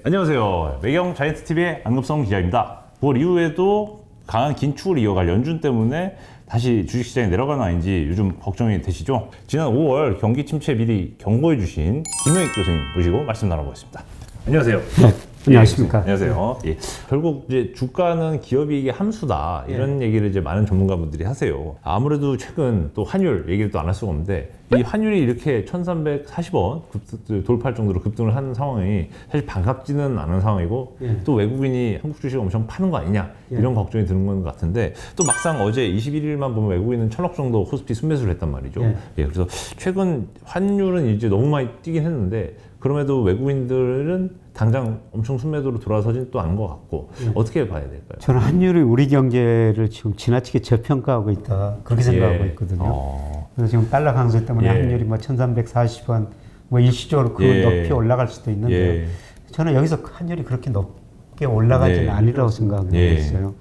안녕하세요. 매경 자이언트TV의 안급성 기자입니다. 9월 이후에도 강한 긴축을 이어갈 연준 때문에 다시 주식시장이 내려가는 아닌지 요즘 걱정이 되시죠? 지난 5월 경기 침체 미리 경고해 주신 김영익 교수님 모시고 말씀 나눠보겠습니다. 안녕하세요. 네, 안녕하십니까. 안녕하세요. 예. 결국 이제 주가는 기업이익의 함수다 이런 얘기를 이제 많은 전문가분들이 하세요. 아무래도 최근 또 환율 얘기를 또 안 할 수가 없는데 이 환율이 이렇게 1,340원 돌파할 정도로 급등을 한 상황이 사실 반갑지는 않은 상황이고 또 외국인이 한국 주식을 엄청 파는 거 아니냐 이런 걱정이 드는 것 같은데 또 막상 어제 21일만 보면 외국인은 1,000억 정도 코스피 순매수를 했단 말이죠. 예, 그래서 최근 환율은 이제 너무 많이 뛰긴 했는데 그럼에도 외국인들은 당장 엄청 순매도로 돌아서진 또 않은 것 같고 어떻게 봐야 될까요? 저는 환율이 우리 경제를 지금 지나치게 저평가하고 있다 그렇게 생각하고 있거든요. 그래서 지금 달러 강세 때문에 환율이 뭐 1,340원 뭐 일시적으로 그 높이 올라갈 수도 있는데요. 저는 여기서 환율이 그렇게 높게 올라가지는 아니라고 생각하고 있어요.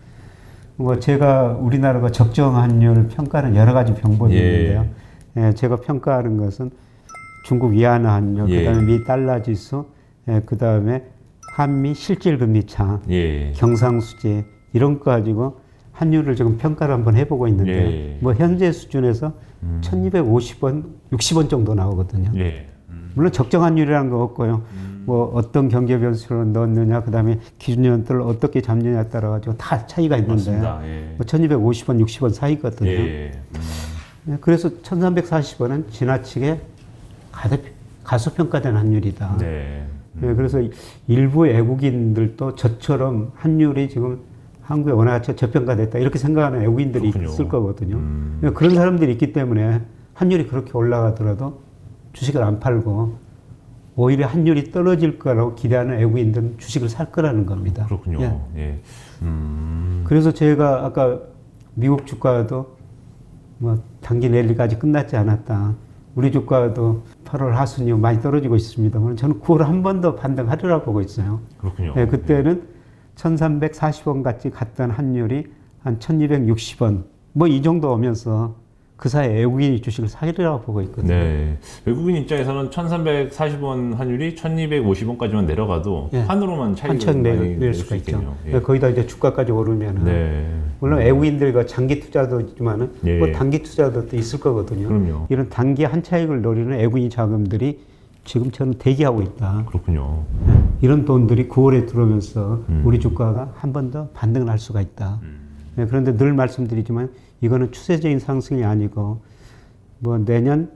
뭐 제가 우리나라가 적정 환율 평가는 여러 가지 방법이 있는데요. 제가 평가하는 것은 중국 위안화 환율, 그다음에 미 달러 지수, 그다음에 한미 실질 금리 차, 경상수지 이런 거 가지고 환율을 지금 평가를 한번 해보고 있는데 뭐 현재 수준에서 1,250원, 60원 정도 나오거든요. 물론 적정 환율이라는 거 없고요. 뭐 어떤 경제 변수를 넣느냐, 그다음에 기준연들을 어떻게 잡느냐에 따라 가지고 다 차이가 있는데 뭐 1,250원, 60원 사이거든요. 그래서 1,340원은 지나치게 가소평가된 환율이다. 그래서 일부 외국인들도 저처럼 환율이 지금 한국에 워낙 저평가됐다 이렇게 생각하는 외국인들이 있을 거거든요. 그런 사람들이 있기 때문에 환율이 그렇게 올라가더라도 주식을 안 팔고 오히려 환율이 떨어질 거라고 기대하는 외국인들은 주식을 살 거라는 겁니다. 그렇군요. 그래서 제가 아까 미국 주가도 뭐 단기 랠리까지 끝났지 않았다. 우리 주가도 8월 하순 이후 많이 떨어지고 있습니다만 저는 9월 한 번 더 반등하리라고 보고 있어요. 그렇군요. 그때는 1,340원 같이 갔던 환율이 한 1,260원 뭐 이 정도 오면서 그 사이에 외국인이 주식을 사리라고 보고 있거든요. 외국인 입장에서는 1,340원 환율이 1,250원까지만 내려가도 환으로만 차이가 많이 낼 수가 있겠네요. 거기다 이제 주가까지 오르면은 물론 외국인들과 장기 투자도 있지만은 뭐 단기 투자도 또 있을 거거든요. 그럼요. 이런 단기 한 차익을 노리는 외국인 자금들이 지금처럼 대기하고 있다. 그렇군요. 이런 돈들이 9월에 들어오면서 우리 주가가 한 번 더 반등을 할 수가 있다. 그런데 늘 말씀드리지만 이거는 추세적인 상승이 아니고 뭐 내년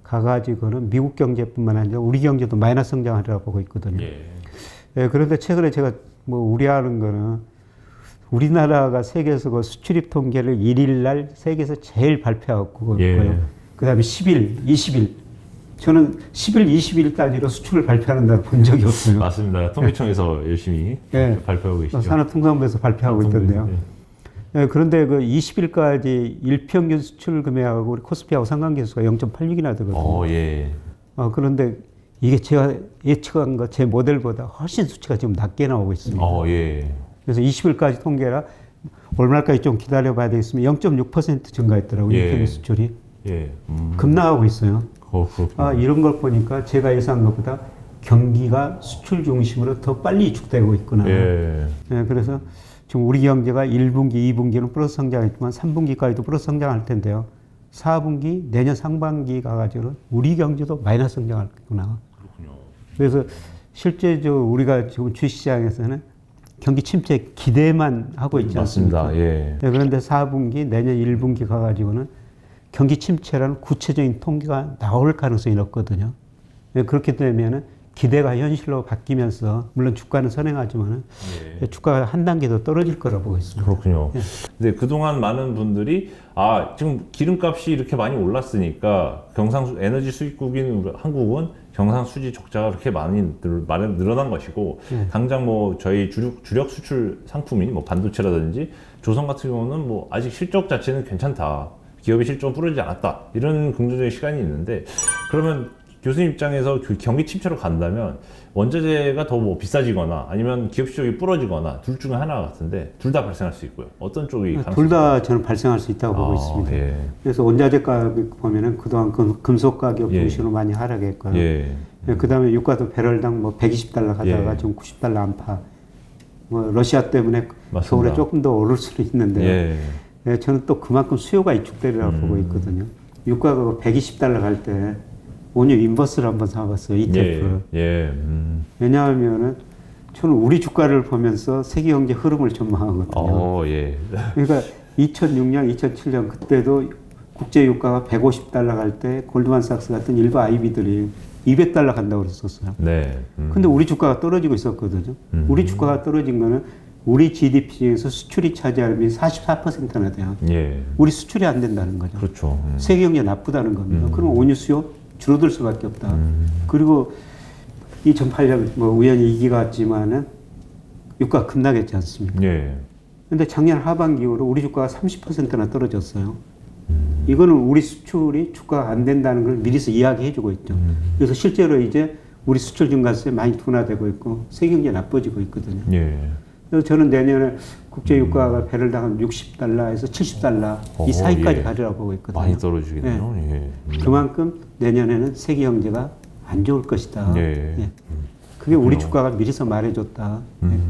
가가지고는 미국 경제뿐만 아니라 우리 경제도 마이너스 성장하리라고 보고 있거든요. 그런데 최근에 제가 뭐 우려하는 거는 우리나라가 세계에서 그 수출입 통계를 1일 날 세계에서 제일 발표하고 있고요. 그 다음에 10일, 20일. 저는 10일, 20일 단위로 수출을 발표하는 날 본 적이 없어요. 맞습니다. 통계청에서 열심히 발표하고 계시죠. 산업통상부에서 발표하고 있던데요. 그런데 그 20일까지 일평균 수출 금액하고 우리 코스피하고 상관계수가 0.86이나 되거든요. 그런데 이게 제가 예측한 거 제 모델보다 훨씬 수치가 지금 낮게 나오고 있습니다. 그래서 20일까지 통계라 얼마까지 좀 기다려봐야 되겠으면 0.6% 증가했더라고요. 일평균 수출이. 급락하고 있어요. 이런 걸 보니까 제가 예상한 것보다 경기가 수출 중심으로 더 빨리 이축되고 있구나. 그래서 지금 우리 경제가 1분기, 2분기는 플러스 성장했지만 3분기까지도 플러스 성장할 텐데요. 4분기, 내년 상반기 가가지고는 우리 경제도 마이너스 성장하겠구나. 그래서 실제적으로 우리가 지금 주식시장에서는 경기 침체 기대만 하고 있지 않습니까? 그런데 4분기, 내년 1분기 가가지고는 경기 침체라는 구체적인 통계가 나올 가능성이 높거든요. 그렇게 되면은 기대가 현실로 바뀌면서 물론 주가는 선행하지만 주가가 한 단계 더 떨어질 거라고 보고 있습니다. 그렇군요. 근데 그동안 많은 분들이 지금 기름값이 이렇게 많이 올랐으니까 에너지 수입국인 한국은 경상수지 적자가 그렇게 많이 늘어난 것이고 당장 뭐 저희 주력 수출 상품인 뭐 반도체라든지 조선 같은 경우는 뭐 아직 실적 자체는 괜찮다. 기업의 실적은 부러지지 않았다. 이런 긍정적인 시간이 있는데 그러면 교수님 입장에서 그 경기 침체로 간다면 원자재가 더 뭐 비싸지거나 아니면 기업 실적이 부러지거나 둘 중에 하나 같은데 둘 다 발생할 수 있고요. 어떤 쪽이 둘 다 저는 발생할 수 있다고 보고 있습니다. 예. 그래서 원자재 가격 보면은 그동안 금속 가격 중심으로 많이 하락했고요. 예. 그다음에 유가도 배럴당 뭐 120달러 가다가 예. 지금 90달러 안팎. 뭐 러시아 때문에 맞습니다. 겨울에 조금 더 오를 수는 있는데요. 예. 예, 저는 또 그만큼 수요가 위축되리라고 보고 있거든요. 유가가 120달러 갈 때 원유 인버스를 한번 사봤어요. ETF. 예. 왜냐하면은 저는 우리 주가를 보면서 세계 경제 흐름을 전망하거든요. 예. 그러니까 2006년, 2007년 그때도 국제 유가가 150달러 갈 때 골드만삭스 같은 일부 IB들이 200달러 간다고 그랬었어요. 네. 근데 우리 주가가 떨어지고 있었거든요. 우리 주가가 떨어진 거는 우리 GDP 중에서 수출이 차지하는 비율이 44%나 돼요. 예. 우리 수출이 안 된다는 거죠. 그렇죠. 세계 경제 나쁘다는 겁니다. 그럼 원유 수요 줄어들 수밖에 없다. 그리고 2008년 뭐 우연히 위기가 왔지만은 유가 급락했지 않습니까? 예. 근데 작년 하반기 이후로 우리 주가가 30%나 떨어졌어요. 이거는 우리 수출이 주가가 안 된다는 걸 미리서 이야기해주고 있죠. 그래서 실제로 이제 우리 수출 증가세 많이 둔화되고 있고 세계 경제 나빠지고 있거든요. 예. 그래서 저는 내년에 국제 유가가 배럴당 한 60달러에서 70달러 이 사이까지 예. 가리라고 보고 있거든요. 많이 떨어지겠네요. 예. 그만큼 내년에는 세계 경제가 안 좋을 것이다. 예. 예. 그게 우리 주가가 미리서 말해줬다.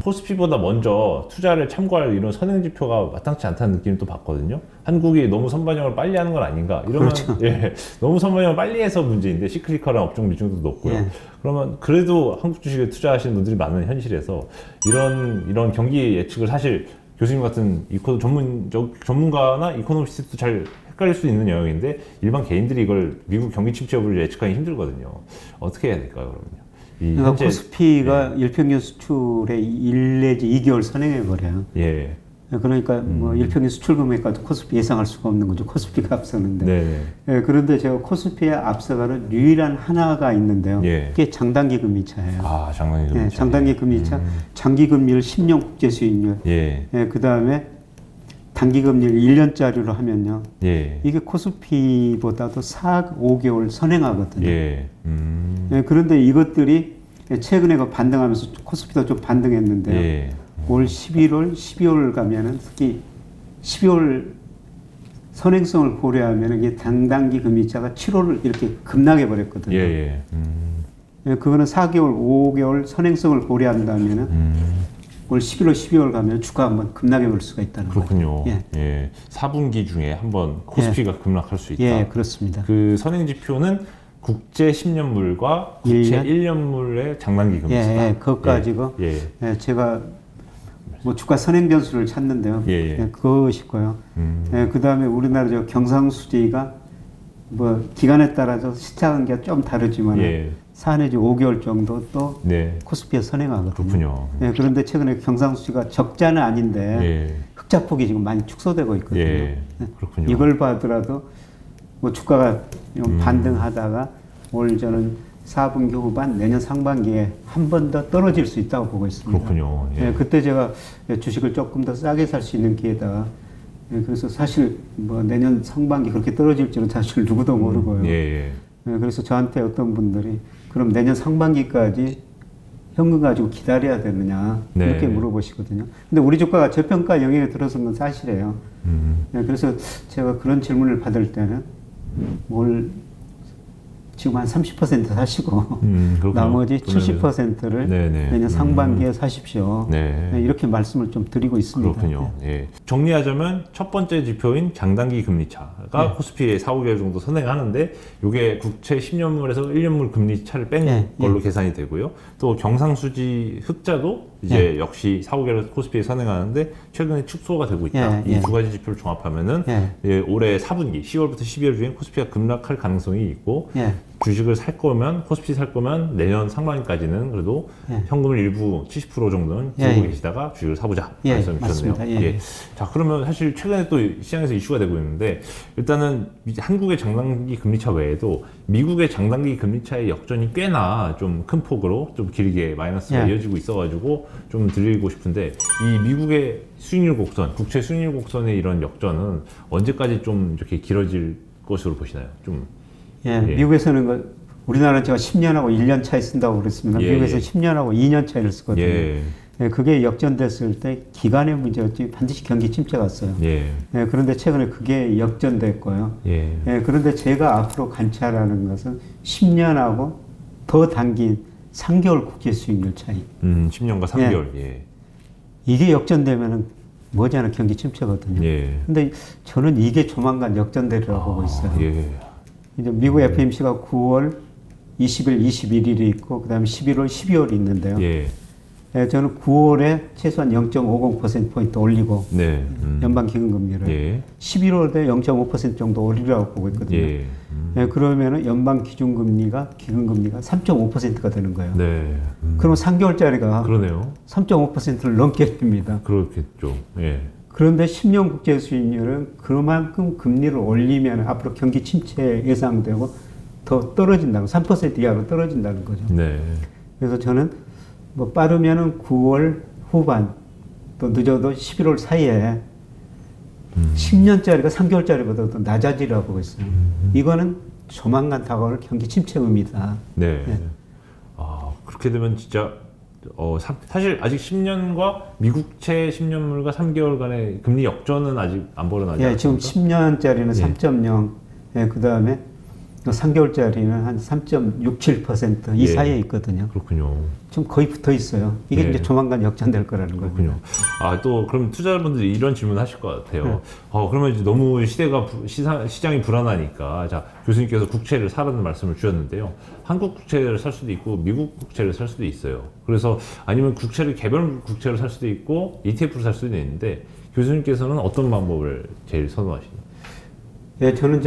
코스피보다 먼저 투자를 참고할 이런 선행지표가 마땅치 않다는 느낌을 또 받거든요. 한국이 너무 선반영을 빨리 하는 건 아닌가. 이러면 그렇죠. 예, 너무 선반영을 빨리 해서 문제인데 시크리컬한 업종 비중도 높고요. 예. 그러면 그래도 한국 주식에 투자하시는 분들이 많은 현실에서 이런 경기 예측을 사실 교수님 같은 전문가나 이코노미스트도 잘 헷갈릴 수 있는 영역인데 일반 개인들이 이걸 미국 경기 침체 여부를 예측하기 힘들거든요. 어떻게 해야 될까요, 그러면요? 그러니까 코스피가 일평균 수출의 1 내지 2개월 선행해버려요. 예. 그러니까 뭐 일평균 수출 금액까지 코스피 예상할 수가 없는 거죠. 코스피가 앞서는데. 네. 예, 그런데 제가 코스피에 앞서가는 유일한 하나가 있는데요. 예. 그게 장단기 금리차예요. 아, 장단기 금리차. 예, 장단기 금리차, 장기 금리를 10년 국제 수익률. 예. 예, 그 다음에 단기 금리를 1년짜리로 하면요. 예. 이게 코스피보다도 4, 5개월 선행하거든요. 예. 예, 그런데 이것들이 최근에 그 반등하면서 코스피도 좀 반등했는데요. 예. 올 11월, 12월 가면은 특히 12월 선행성을 고려하면 이게 단단기 금리차가 7월 이렇게 급락해 버렸거든요. 예. 예, 그거는 4개월, 5개월 선행성을 고려한다면은 올 11월, 12월 가면 주가 한번 급락해 볼 수가 있다는 거죠. 그렇군요. 예. 예. 4분기 중에 한번 코스피가 급락할 수 있다. 예, 그렇습니다. 그 선행 지표는 국제 10년물과 국제 1년물의 장단기 금리차다. 예, 그것 가지고 예. 예, 제가 뭐 주가 선행 변수를 찾는데요. 예. 예, 그것이고요. 예, 그 다음에 우리나라 저 경상수지가 뭐 기간에 따라서 시차한 게 좀 다르지만 예. 4 내지 5개월 정도 또 네. 코스피에 선행하거든요. 그렇군요. 예, 그런데 최근에 경상수지가 적자는 아닌데 예. 흑자폭이 지금 많이 축소되고 있거든요. 예. 그렇군요. 이걸 봐더라도 뭐 주가가 좀 반등하다가 올 저는 4분기 후반 내년 상반기에 한 번 더 떨어질 수 있다고 보고 있습니다. 그렇군요. 예. 예, 그때 제가 주식을 조금 더 싸게 살 수 있는 기회다. 예, 그래서 사실 뭐 내년 상반기 그렇게 떨어질지는 사실 누구도 모르고요. 예. 예, 그래서 저한테 어떤 분들이 그럼 내년 상반기까지 현금 가지고 기다려야 되느냐 네. 이렇게 물어보시거든요. 근데 우리 주가가 저평가 영역에 들어선 건 사실이에요. 예, 그래서 제가 그런 질문을 받을 때는 뭘 지금 한 30% 사시고 나머지 70%를 내년 상반기에 사십시오. 네. 네, 이렇게 말씀을 좀 드리고 있습니다. 그렇군요. 예. 정리하자면 첫 번째 지표인 장단기 금리차가 코스피에 4, 5개월 정도 선행하는데 이게 국채 10년물에서 1년물 금리 차를 뺀 걸로 계산이 되고요. 또 경상수지 흑자도 이제 역시 4, 5개월 코스피에 선행하는데 최근에 축소가 되고 있다. 이 두 가지 지표를 종합하면은 올해 4분기 10월부터 12월 중에 코스피가 급락할 가능성이 있고 주식을 살 거면 코스피 살 거면 내년 상반기까지는 그래도 현금을 일부 70% 정도는 들고 계시다가 주식을 사보자 말씀 주셨네요. 예. 자, 그러면 사실 최근에 또 시장에서 이슈가 되고 있는데 일단은 한국의 장단기 금리차 외에도 미국의 장단기 금리차의 역전이 꽤나 좀 큰 폭으로 좀 길게 마이너스가 이어지고 있어가지고 좀 드리고 싶은데 이 미국의 수익률 곡선, 국채 수익률 곡선의 이런 역전은 언제까지 좀 이렇게 길어질 것으로 보시나요? 좀 미국에서는 우리나라는 제가 10년하고 1년 차이 쓴다고 그랬습니다. 예, 미국에서 예. 10년하고 2년 차이를 쓰거든요. 예. 예, 그게 역전됐을 때 기간의 문제였지 반드시 경기 침체가 왔어요. 예. 예, 그런데 최근에 그게 역전됐고요. 예. 예, 그런데 제가 앞으로 관찰하는 것은 10년하고 더 당긴 3개월 국제 수익률 차이. 10년과 3개월. 예. 이게 역전되면은 머지않아 경기 침체거든요. 예. 근데 저는 이게 조만간 역전되리라고 보고 있어요. 예. 이제 미국 FMC가 9월 20일, 21일이 있고 그다음에 11월, 12월이 있는데요. 예. 예, 저는 9월에 최소한 0.50%포인트 올리고 네. 연방 기준금리를 예. 11월에 0.5% 정도 올리라고 보고 있거든요. 예. 예, 그러면은 연방 기준금리가 기금금리가 3.5%가 되는 거예요. 네. 그럼 3개월짜리가 그러네요. 3.5%를 넘게 됩니다. 그렇겠죠. 예. 그런데 10년 국제 수익률은 그만큼 금리를 올리면 앞으로 경기 침체 예상되고 더 떨어진다고 3% 이하로 떨어진다는 거죠. 네. 그래서 저는 뭐 빠르면은 9월 후반 또 늦어도 11월 사이에 10년짜리가 3개월짜리보다 더 낮아지라고 보고 있어요. 이거는 조만간 다가올 경기 침체음이다. 네. 예. 아, 그렇게 되면 진짜 사실 아직 10년과 미국채 10년물과 3개월간의 금리 역전은 아직 안 벌어나지 예, 지금 않습니까? 10년짜리는 예. 3.0, 예, 그 다음에 3개월짜리는 한 3.67%이 예. 사이에 있거든요. 그렇군요. 지금 거의 붙어 있어요. 이게 네. 이제 조만간 역전될 거라는 거군요. 그렇군요. 아, 또 그럼 투자자분들이 이런 질문 하실 것 같아요. 그러면 이제 너무 시장이 불안하니까 자, 교수님께서 국채를 사라는 말씀을 주셨는데요. 한국 국채를 살 수도 있고 미국 국채를 살 수도 있어요. 그래서 아니면 개별 국채를 살 수도 있고 ETF를 살 수도 있는데 교수님께서는 어떤 방법을 제일 선호하시나요? 예, 저는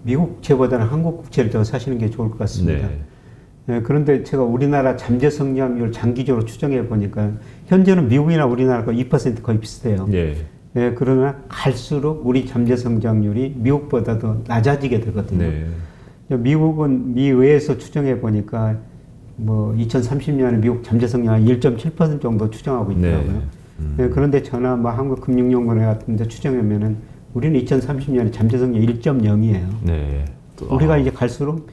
미국 국채보다는 한국 국채를 더 사시는 게 좋을 것 같습니다. 네. 예, 그런데 제가 우리나라 잠재 성장률 장기적으로 추정해 보니까 현재는 미국이나 우리나라가 2% 거의 비슷해요. 예. 예, 그러나 갈수록 우리 잠재 성장률이 미국보다 더 낮아지게 되거든요. 네. 미국은 미의회에서 추정해 보니까 뭐 2030년에 미국 잠재 성장률 1.7% 정도 추정하고 있더라고요. 네. 예, 그런데 저나 뭐 한국금융연구원 같은 데 추정하면은 우리는 2030년에 잠재 성장률 1.0이에요. 네. 우리가 이제 갈수록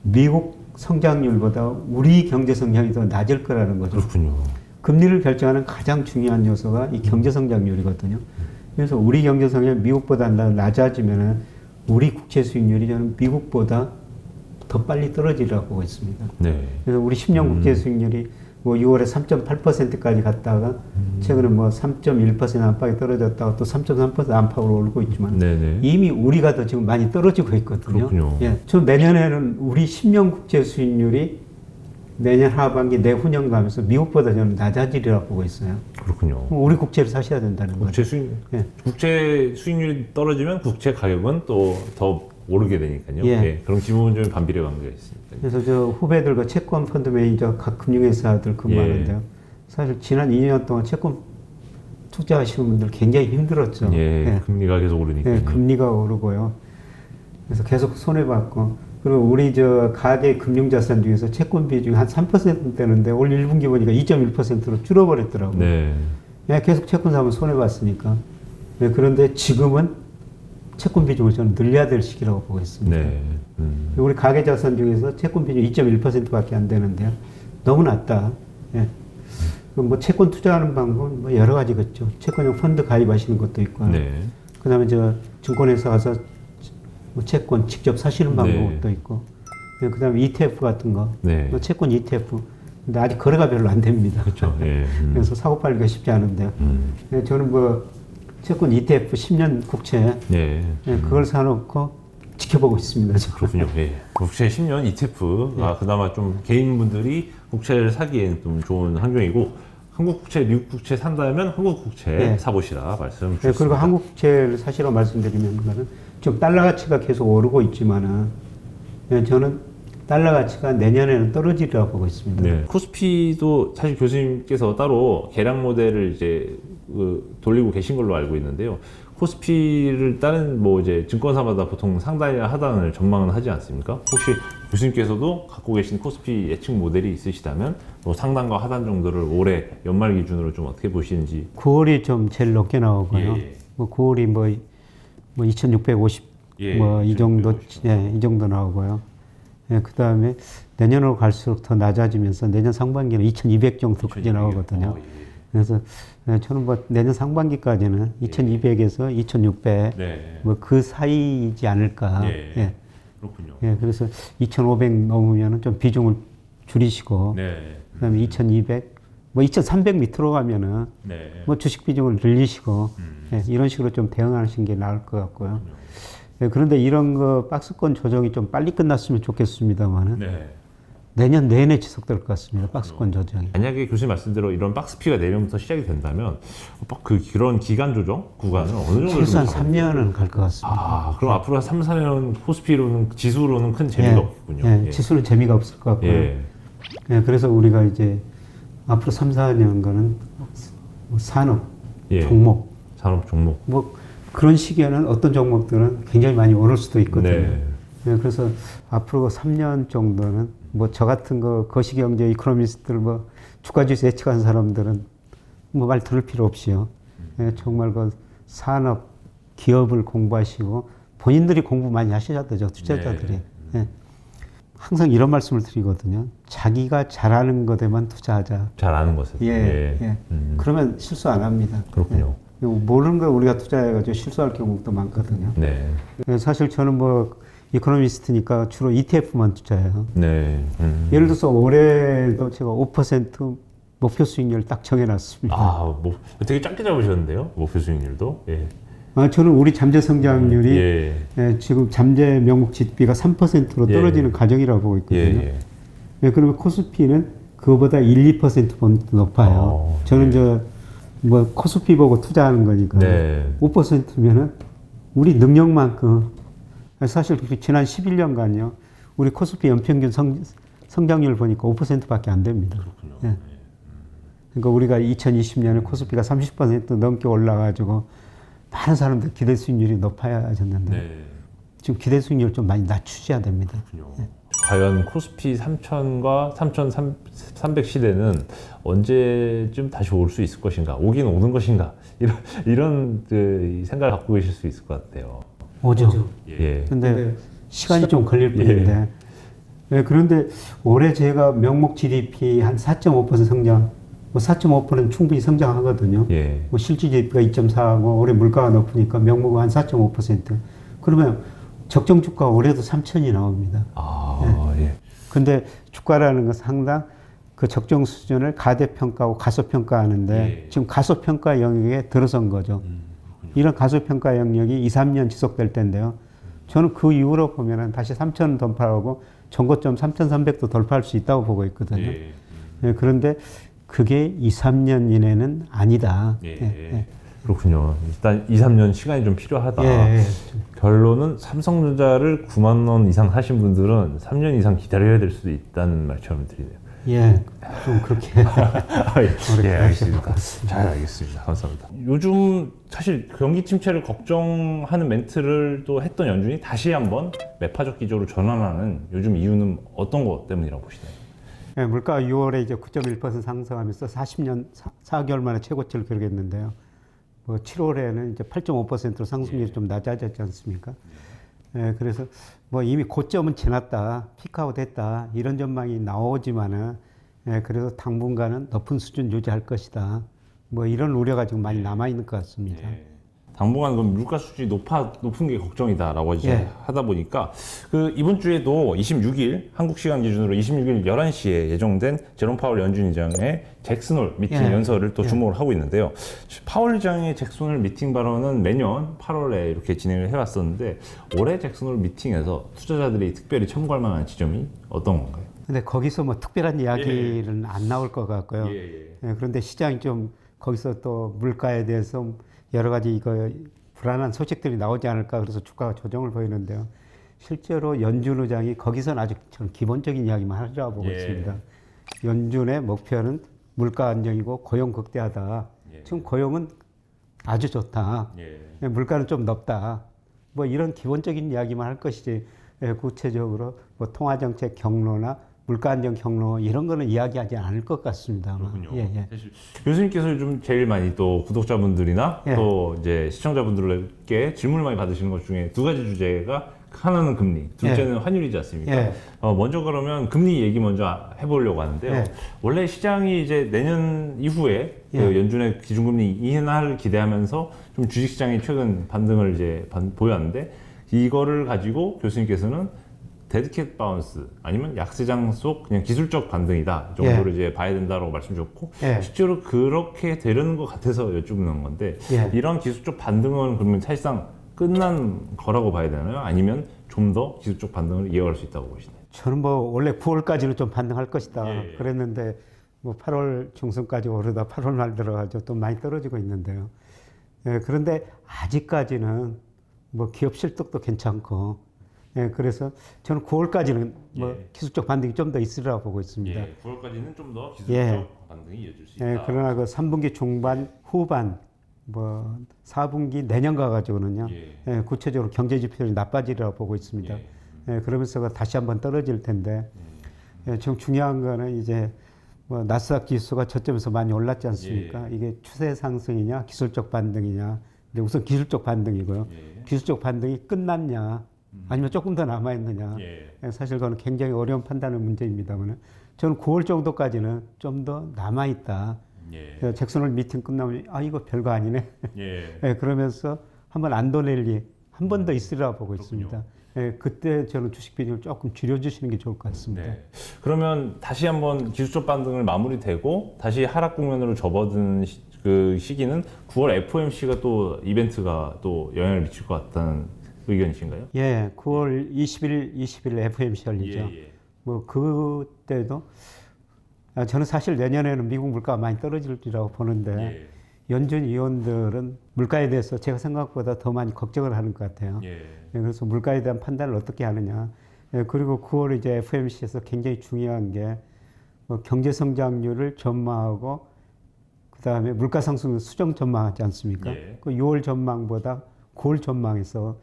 미국 성장률보다 우리 경제 성장이 더 낮을 거라는 거죠. 그렇군요. 금리를 결정하는 가장 중요한 요소가 이 경제 성장률이거든요. 그래서 우리 경제 성장이 미국보다 낮아지면은 우리 국채 수익률이 저는 미국보다 더 빨리 떨어지리라고 보고 있습니다. 네. 그래서 우리 10년 국채 수익률이 뭐 6월에 3.8%까지 갔다가 최근에 뭐 3.1% 안팎에 떨어졌다가 또 3.3% 안팎으로 오르고 있지만 네네. 이미 우리가 더 지금 많이 떨어지고 있거든요. 그렇군요. 예, 저 내년에는 우리 10년 국채 수익률이 내년 하반기 내후년 가면서 미국보다 저는 낮아지리라고 보고 있어요. 그렇군요. 우리 국채를 사셔야 된다는 거죠. 예. 국채 수익률이 떨어지면 국채 가격은 또 더 오르게 되니까요. 예. 예. 그럼 기본적인 반비례 관계가 있습니다. 그래서 저 후배들과 채권 펀드 매니저 각 금융회사들 근무하는데요. 예. 사실 지난 2년 동안 채권 투자하시는 분들 굉장히 힘들었죠. 예. 금리가 계속 오르니까. 예, 금리가 오르고요. 그래서 계속 손해봤고, 그리고 우리 가계 금융자산 중에서 채권 비중이 한 3%대는데 올 1분기 보니까 2.1%로 줄어버렸더라고요. 네. 예, 계속 채권 사면 손해봤으니까. 예, 그런데 지금은 채권 비중을 저는 늘려야 될 시기라고 보고 있습니다. 네. 우리 가계 자산 중에서 채권 비중 2.1%밖에 안 되는데요. 너무 낮다. 예. 그럼 뭐 채권 투자하는 방법은 뭐 여러 가지겠죠. 채권형 펀드 가입하시는 것도 있고. 네. 그 다음에 증권회사 가서 뭐 채권 직접 사시는 방법도 있고. 그 다음에 ETF 같은 거. 네. 뭐 채권 ETF. 근데 아직 거래가 별로 안 됩니다. 그렇죠. 예. 그래서 사고 팔기가 쉽지 않은데요. 예, 저는 뭐 채권 ETF 10년 국채. 예. 예, 그걸 사놓고 지켜보고 있습니다. 그렇군요. 예. 국채 10년 ETF가 그나마 좀 개인분들이 국채를 사기엔 좀 좋은 환경이고 한국 국채, 미국 국채 산다면 한국 국채 네. 사보시라 말씀 네, 주셨습니다. 그리고 한국 국채를 사시라고 말씀드리면 그거는 지금 달러 가치가 계속 오르고 있지만은 예, 저는 달러 가치가 내년에는 떨어지리라고 보고 있습니다. 네. 코스피도 사실 교수님께서 따로 계량 모델을 이제 돌리고 계신 걸로 알고 있는데요. 코스피를 다른 뭐 이제 증권사마다 보통 상단이나 하단을 전망은 하지 않습니까? 혹시 교수님께서도 갖고 계신 코스피 예측 모델이 있으시다면 뭐 상단과 하단 정도를 올해 연말 기준으로 좀 어떻게 보시는지. 9월이 좀 제일 높게 나오고요. 예. 뭐 9월이 뭐 2,650 예, 뭐 이 정도 2,650. 예, 이 정도 나오고요. 예, 그 다음에 내년으로 갈수록 더 낮아지면서 내년 상반기는 2,200 정도까지 나오거든요. 예. 그래서 예, 저는 뭐 내년 상반기까지는 2,200에서 2,600 네. 뭐 그 사이이지 않을까. 예. 예. 그렇군요. 예, 그래서 2,500 넘으면은 좀 비중을 줄이시고, 네. 그다음에 2,200, 뭐 2,300 밑으로 가면은 네. 뭐 주식 비중을 늘리시고, 예, 이런 식으로 좀 대응하시는 게 나을 것 같고요. 예, 그런데 이런 거 박스권 조정이 좀 빨리 끝났으면 좋겠습니다만은 네. 내년 내내 지속될 것 같습니다. 박스권 조정이. 만약에 교수님 말씀대로 이런 박스피가 내년부터 시작이 된다면 그런 기간 조정 구간은 어느 정도 최소한 3년은 갈 것 같습니다. 아, 그럼 앞으로 한 3, 4년 코스피로는 지수로는 큰 재미가 예, 없겠군요. 예, 예. 지수는 재미가 없을 것 같고요. 예. 예, 그래서 우리가 이제 앞으로 3, 4년간은 산업, 예. 종목, 산업 종목. 뭐 그런 시기에는 어떤 종목들은 굉장히 많이 오를 수도 있거든요. 네. 예, 그래서 앞으로 3년 정도는 뭐 저 같은 거 거시경제 이코노미스트들 뭐 주가지수 예측한 사람들은 뭐 말 들을 필요 없이요. 예, 정말 그 산업, 기업을 공부하시고 본인들이 공부 많이 하셔야 되죠. 투자자들이. 네. 예. 항상 이런 말씀을 드리거든요. 자기가 잘하는 것에만 투자하자. 잘 아는 것에. 예, 예. 그러면 실수 안 합니다. 그렇군요. 예. 모르는 걸 우리가 투자해가지고 실수할 경우도 많거든요. 네. 예, 사실 저는 뭐 이코노미스트니까 주로 ETF만 투자해요. 네. 예를 들어서 올해도 제가 5% 목표 수익률 딱 정해놨습니다. 아, 뭐 되게 작게 잡으셨는데요. 목표 수익률도. 예. 저는 우리 잠재 성장률이 예. 예, 지금 잠재 명목 GDP가 3%로 떨어지는 과정이라고 보고 있거든요. 예. 예, 그러면 코스피는 그거보다 1, 2%포인트 높아요. 저는 뭐 코스피 보고 투자하는 거니까 네. 5%면은 우리 능력만큼 사실 지난 11년간요 우리 코스피 연평균 성장률 보니까 5%밖에 안 됩니다. 그렇군요. 예. 그러니까 우리가 2020년에 코스피가 30% 넘게 올라가지고 많은 사람들 기대 수익률이 높아졌는데 네. 지금 기대 수익률 좀 많이 낮추셔야 됩니다. 그렇군요. 과연 코스피 3,000과 3,300 시대는 언제쯤 다시 올 수 있을 것인가? 오긴 오는 것인가? 이런 그 생각을 갖고 계실 수 있을 것 같아요. 오죠. 예. 근데 시간이 좀 걸릴 뿐인데. 예, 그런데 올해 제가 명목 GDP 한 4.5% 성장, 뭐 4.5%는 충분히 성장하거든요. 예. 뭐 실질 GDP가 2.4하고 올해 물가가 높으니까 명목은 한 4.5%. 그러면 적정 주가 올해도 3,000이 나옵니다. 아, 예. 근데 주가라는 것은 항상 그 적정 수준을 가대평가하고 가소평가하는데 예. 지금 가소평가 영역에 들어선 거죠. 이런 가소평가 영역이 2, 3년 지속될 텐데요. 저는 그 이후로 보면은 다시 3,000 돌파하고 전고점 3,300도 돌파할 수 있다고 보고 있거든요. 예. 예, 그런데 그게 2, 3년 이내는 아니다. 예. 그렇군요. 일단 2, 3년 시간이 좀 필요하다. 예. 결론은 삼성전자를 9만 원 이상 사신 분들은 3년 이상 기다려야 될 수도 있다는 말처럼 들리네요. 예, 좀 그렇게. 예, 알겠습니다. 잘 알겠습니다. 감사합니다. 요즘 사실 경기 침체를 걱정하는 멘트를 또 했던 연준이 다시 한번 매파적 기조로 전환하는 요즘 이유는 어떤 것 때문이라고 보시나요? 예, 물가가 6월에 이제 9.1% 상승하면서 40년 4개월 만에 최고치를 기록했는데요. 뭐 7월에는 이제 8.5%로 상승률이 좀 낮아졌지 않습니까? 예, 그래서 뭐 이미 고점은 지났다, 피크아웃 했다 이런 전망이 나오지만은 예, 그래도 당분간은 높은 수준 유지할 것이다. 뭐 이런 우려가 지금 많이 남아 있는 것 같습니다. 당분간 그럼 물가 수준이 높은 게 걱정이다라고 이제 예. 하다 보니까 그 이번 주에도 26일 한국 시간 기준으로 26일 11시에 예정된 제롬 파월 연준 의장의 잭슨홀 미팅 예. 연설을 또 주목을 하고 있는데요. 파월 의장의 잭슨홀 미팅 발언은 매년 8월에 이렇게 진행을 해왔었는데 올해 잭슨홀 미팅에서 투자자들이 특별히 참고할 만한 지점이 어떤 건가요? 근데 거기서 뭐 특별한 이야기는 안 나올 것 같고요. 예, 그런데 시장이 좀 거기서 또 물가에 대해서 여러 가지 이거 불안한 소식들이 나오지 않을까 그래서 주가가 조정을 보이는데요. 실제로 연준 의장이 거기서는 아직 저는 기본적인 이야기만 하리라고 보고 있습니다. 연준의 목표는 물가 안정이고 고용 극대화다. 지금 고용은 아주 좋다. 물가는 좀 높다. 뭐 이런 기본적인 이야기만 할 것이지 구체적으로 뭐 통화정책 경로나 물가 안정 경로 이런 거는 이야기하지 않을 것 같습니다. 아마. 그렇군요. 예, 예. 사실 교수님께서 좀 제일 많이 또 구독자분들이나 예. 또 이제 시청자분들께 질문을 많이 받으시는 것 중에 두 가지 주제가 하나는 금리, 둘째는 환율이지 않습니까? 예. 먼저 그러면 금리 얘기 먼저 해보려고 하는데요. 예. 원래 시장이 이제 내년 이후에 예. 그 연준의 기준금리 인하를 기대하면서 좀 주식시장이 최근 반등을 이제 보였는데 이거를 가지고 교수님께서는 데드캣 바운스 아니면 약세장 속 그냥 기술적 반등이다 정도로 이제 봐야 된다고 말씀 주셨고 예. 실제로 그렇게 되려는 것 같아서 여쭙는 건데 예. 이런 기술적 반등은 그러면 사실상 끝난 거라고 봐야 되나요? 아니면 좀 더 기술적 반등을 이어갈 수 있다고 보시나요? 저는 뭐 원래 9월까지는 좀 반등할 것이다 예. 그랬는데 뭐 8월 중순까지 오르다 8월 말 들어가지고 또 많이 떨어지고 있는데요. 예, 그런데 아직까지는 뭐 기업 실적도 괜찮고, 예, 그래서 저는 9월까지는 뭐 예. 기술적 반등이 좀 더 있으리라고 보고 있습니다. 예, 9월까지는 좀 더 기술적 예. 반등이 이어질 수 있다. 예, 그러나 그 3분기 중반, 후반, 뭐 4분기 내년 가가지고는요, 예. 예, 구체적으로 경제 지표들이 나빠지리라고 보고 있습니다. 예. 예, 그러면서 다시 한번 떨어질 텐데, 예, 지금 중요한 거는 이제 뭐 나스닥 지수가 저점에서 많이 올랐지 않습니까? 이게 추세 상승이냐, 기술적 반등이냐. 근데 우선 기술적 반등이고요. 예. 기술적 반등이 끝났냐, 아니면 조금 더 남아 있느냐. 예. 사실 그건 굉장히 어려운 판단의 문제입니다만, 저는 9월 정도까지는 좀 더 남아 있다. 예. 잭슨홀 미팅 끝나면 아 이거 별거 아니네. 예. 예, 그러면서 한번 안도랠리 한 번 더 있으리라고 보고 그렇군요. 있습니다. 예, 그때 저는 주식 비중을 조금 줄여주시는 게 좋을 것 같습니다. 네. 그러면 다시 한번 기술적 반등을 마무리되고 다시 하락 국면으로 접어든 그 시기는 9월 FOMC가 또 이벤트가 또 영향을 미칠 것 같다는 의견이신가요? 예, 9월 20일 FOMC 열리죠. 예. 뭐 그때도 저는 사실 내년에는 미국 물가가 많이 떨어질이라고 보는데 예. 연준 위원들은 물가에 대해서 제가 생각보다 더 많이 걱정을 하는 것 같아요. 예. 예, 그래서 물가에 대한 판단을 어떻게 하느냐. 예, 그리고 9월 이제 FOMC에서 굉장히 중요한 게 뭐 경제 성장률을 전망하고 그 다음에 물가 상승 수정 전망하지 않습니까? 예. 그 6월 전망보다 9월 전망에서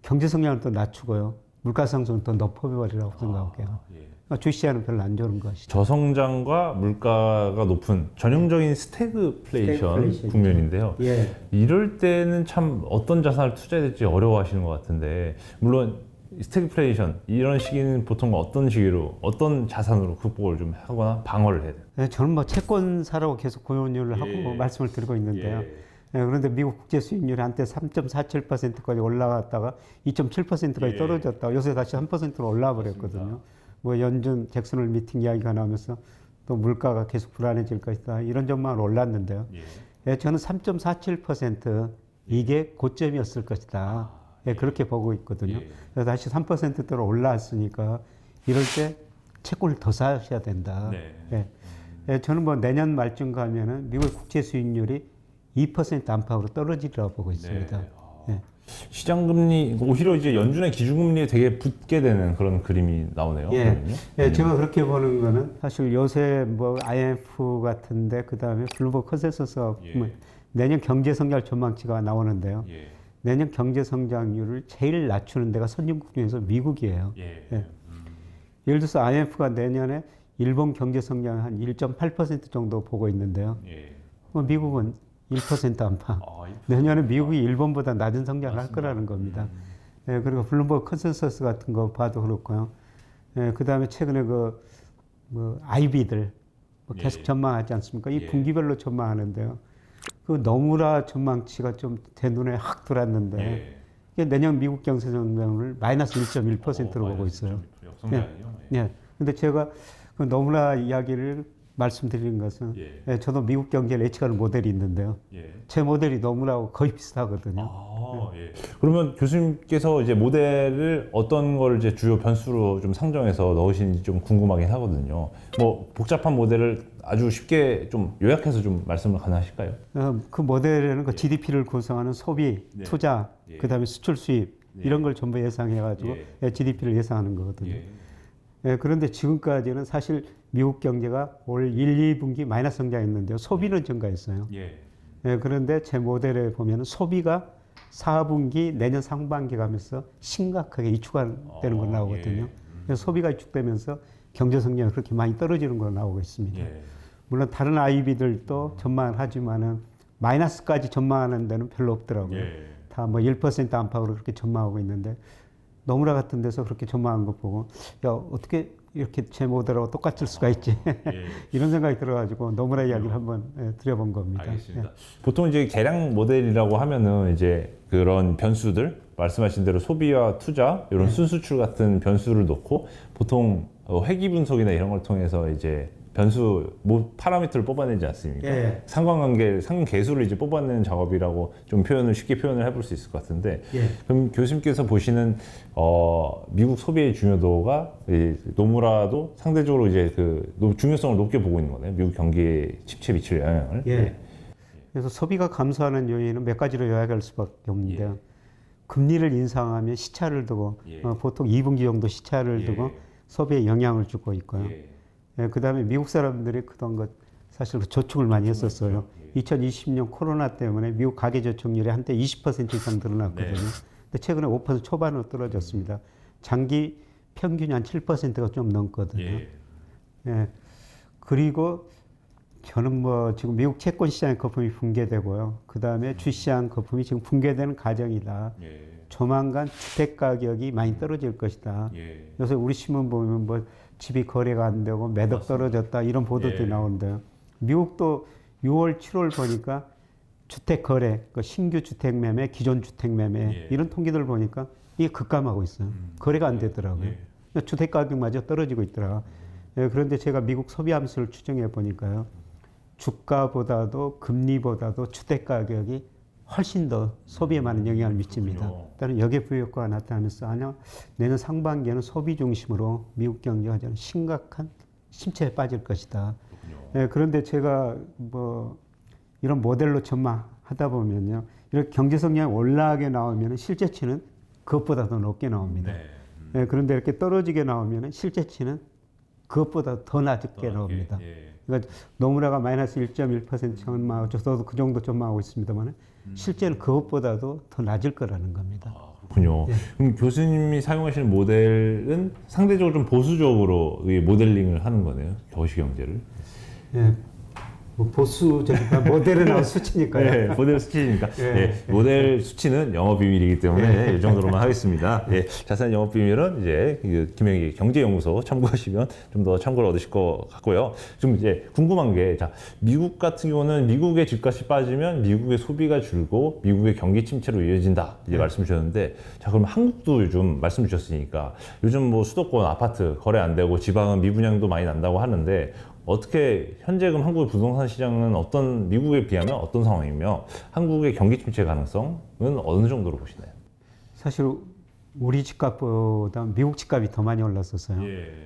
경제 성장을 더 낮추고요. 물가 상승을 더 높여버리라고 생각할게요. 예. 그러니까 주시하는 별로 안 좋은 것이죠. 저성장과 물가가 높은 전형적인 스태그플레이션 스태그플레이션. 국면인데요. 예. 이럴 때는 참 어떤 자산을 투자해야 될지 어려워하시는 것 같은데 물론 스태그플레이션 이런 시기는 보통 어떤 시기로 어떤 자산으로 극복을 좀 하거나 방어를 해야 돼요? 네, 저는 뭐 채권 사라고 계속 고용률을 하고 말씀을 드리고 있는데요. 예, 그런데 미국 국제 수익률이 한때 3.47%까지 올라갔다가 2.7%까지 예. 떨어졌다가 요새 다시 3%로 올라와 버렸거든요. 뭐 연준 잭슨홀 미팅 이야기가 나오면서 또 물가가 계속 불안해질 것이다 이런 전망으로 올랐는데요. 예, 저는 3.47% 이게 고점이었을 것이다. 예, 그렇게 보고 있거든요. 그래서 다시 3%대로 올라왔으니까 이럴 때 채권을 더 사셔야 된다. 예. 예, 저는 뭐 내년 말쯤 가면은 미국 국채 수익률이 2% 안팎으로 떨어지리라고 보고 있습니다. 예. 시장 금리 오히려 이제 연준의 기준금리에 되게 붙게 되는 그런 그림이 나오네요. 예. 그러면요? 예, 제가 그렇게 보는 거는 사실 요새 뭐 IMF 같은데 그 다음에 블룸버그 컨센서스가 보면 내년 경제 성장 전망치가 나오는데요. 내년 경제 성장률을 제일 낮추는 데가 선진국 중에서 미국이에요. 예. 예를 들어서 IMF가 내년에 일본 경제 성장 한 1.8% 정도 보고 있는데요. 뭐 미국은 1% 안팎. 내년에 미국이 일본보다 낮은 성장을 할 거라는 겁니다. 예, 그리고 블룸버그 컨센서스 같은 거 봐도 그렇고요. 예, 그 다음에 최근에 뭐 IB들 뭐 계속 전망하지 않습니까? 이 분기별로 전망하는데요. 그 너무나 전망치가 좀 제 눈에 확 들어왔는데 이게 내년 미국 경제 성장률을 마이너스 1.1%로 보고 있어요. 역성장이요? 예. 근데 제가 그 너무나 이야기를 말씀드리는 것은 예, 저도 미국 경제를 예측하는 모델이 있는데요. 제 모델이 너무나 거의 비슷하거든요. 그러면 교수님께서 이제 모델을 어떤 걸 이제 주요 변수로 좀 상정해서 넣으시는지 좀 궁금하긴 하거든요. 뭐 복잡한 모델을 아주 쉽게 좀 요약해서 좀 말씀을 가능하실까요? 그 모델에는 그 GDP를 구성하는 소비, 투자, 그 다음에 수출 수입 이런 걸 전부 예상해가지고 GDP를 예상하는 거거든요. 예, 그런데 지금까지는 사실 미국 경제가 올 1, 2분기 마이너스 성장했는데요. 소비는 증가했어요. 예, 그런데 제 모델에 보면 소비가 4분기 내년 상반기 가면서 심각하게 위축되는 걸 나오거든요. 그래서 소비가 위축되면서 경제 성장이 그렇게 많이 떨어지는 걸로 나오고 있습니다. 예. 물론 다른 IB들도 전망을 하지만은 마이너스까지 전망하는 데는 별로 없더라고요. 예. 다 뭐 1% 안팎으로 그렇게 전망하고 있는데 노무라 같은 데서 그렇게 전망한 거 보고 야 어떻게 이렇게 제 모델하고 똑같을 수가 있지 예. 이런 생각이 들어가지고 노무라 이야기를 한번 드려본 겁니다. 알겠습니다. 보통 이제 개량 모델이라고 하면은 이제 그런 변수들 말씀하신 대로 소비와 투자 이런 순수출 같은 변수를 놓고 보통 회귀 분석이나 이런 걸 통해서 이제 변수 파라미터를 뽑아내지 않습니까? 예. 상관계수를 이제 뽑아내는 작업이라고 좀 쉽게 표현을 해볼 수 있을 것 같은데, 예. 그럼 교수님께서 보시는 미국 소비의 중요도가 노무라도 상대적으로 이제 중요성을 높게 보고 있는 거네요. 미국 경기에 침체 미칠 영향을. 예. 그래서 소비가 감소하는 요인은 몇 가지로 요약할 수밖에 없는데요. 금리를 인상하면 시차를 두고 보통 2분기 정도 시차를 두고 소비에 영향을 주고 있고요. 그 다음에 미국 사람들이 그동안 사실 저축을 많이 했었어요. 2020년 코로나 때문에 미국 가계 저축률이 한때 20% 이상 늘어났거든요. 근데 최근에 5% 초반으로 떨어졌습니다. 장기 평균이 한 7%가 좀 넘거든요. 그리고 저는 지금 미국 채권 시장의 거품이 붕괴되고요. 그 다음에 주시장 거품이 지금 붕괴되는 과정이다. 조만간 주택 가격이 많이 떨어질 것이다. 요새 우리 신문 보면 집이 거래가 안 되고 매덕 떨어졌다 이런 보도들이 나오는데요. 미국도 6월, 7월 보니까 주택 거래, 신규 주택 매매, 기존 주택 매매 이런 통계들 보니까 이게 급감하고 있어요. 거래가 안 되더라고요. 주택 가격마저 떨어지고 있더라. 그런데 제가 미국 소비 함수를 추정해 보니까요. 주가보다도 금리보다도 주택 가격이 훨씬 더 소비에 많은 영향을 미칩니다. 일단은 역외부효과가 나타나면서 내년 상반기에는 소비 중심으로 미국 경제가 저는 심각한 침체에 빠질 것이다. 그런데 제가 이런 모델로 전망하다 보면요, 이렇게 경제 성장이 올라가게 나오면 실제치는 그것보다 더 높게 나옵니다. 그런데 이렇게 떨어지게 나오면 실제치는 그것보다 더 낮게 나옵니다. 그러니까 노무라가 마이너스 1.1% 전망하고 저도 그 정도 전망하고 있습니다만 실제는 그것보다도 더 낮을 거라는 겁니다. 그렇군요. 그럼 교수님이 사용하시는 모델은 상대적으로 좀 보수적으로 모델링을 하는 거네요. 거시경제를. 보수적이니까 모델에 나온 수치니까요. 모델 수치니까. 모델 수치는 영업 비밀이기 때문에 이 정도로만 하겠습니다. 자세한 영업 비밀은 이제 김영희 경제연구소 참고하시면 좀 더 참고를 얻으실 것 같고요. 좀 이제 궁금한 게, 미국 같은 경우는 미국의 집값이 빠지면 미국의 소비가 줄고 미국의 경기 침체로 이어진다 이제 말씀 주셨는데, 그럼 한국도 요즘 말씀 주셨으니까 요즘 수도권 아파트 거래 안 되고 지방은 미분양도 많이 난다고 하는데, 어떻게 현재금 한국의 부동산 시장은 미국에 비하면 어떤 상황이며 한국의 경기 침체 가능성은 어느 정도로 보시나요? 사실 우리 집값보다 미국 집값이 더 많이 올랐었어요.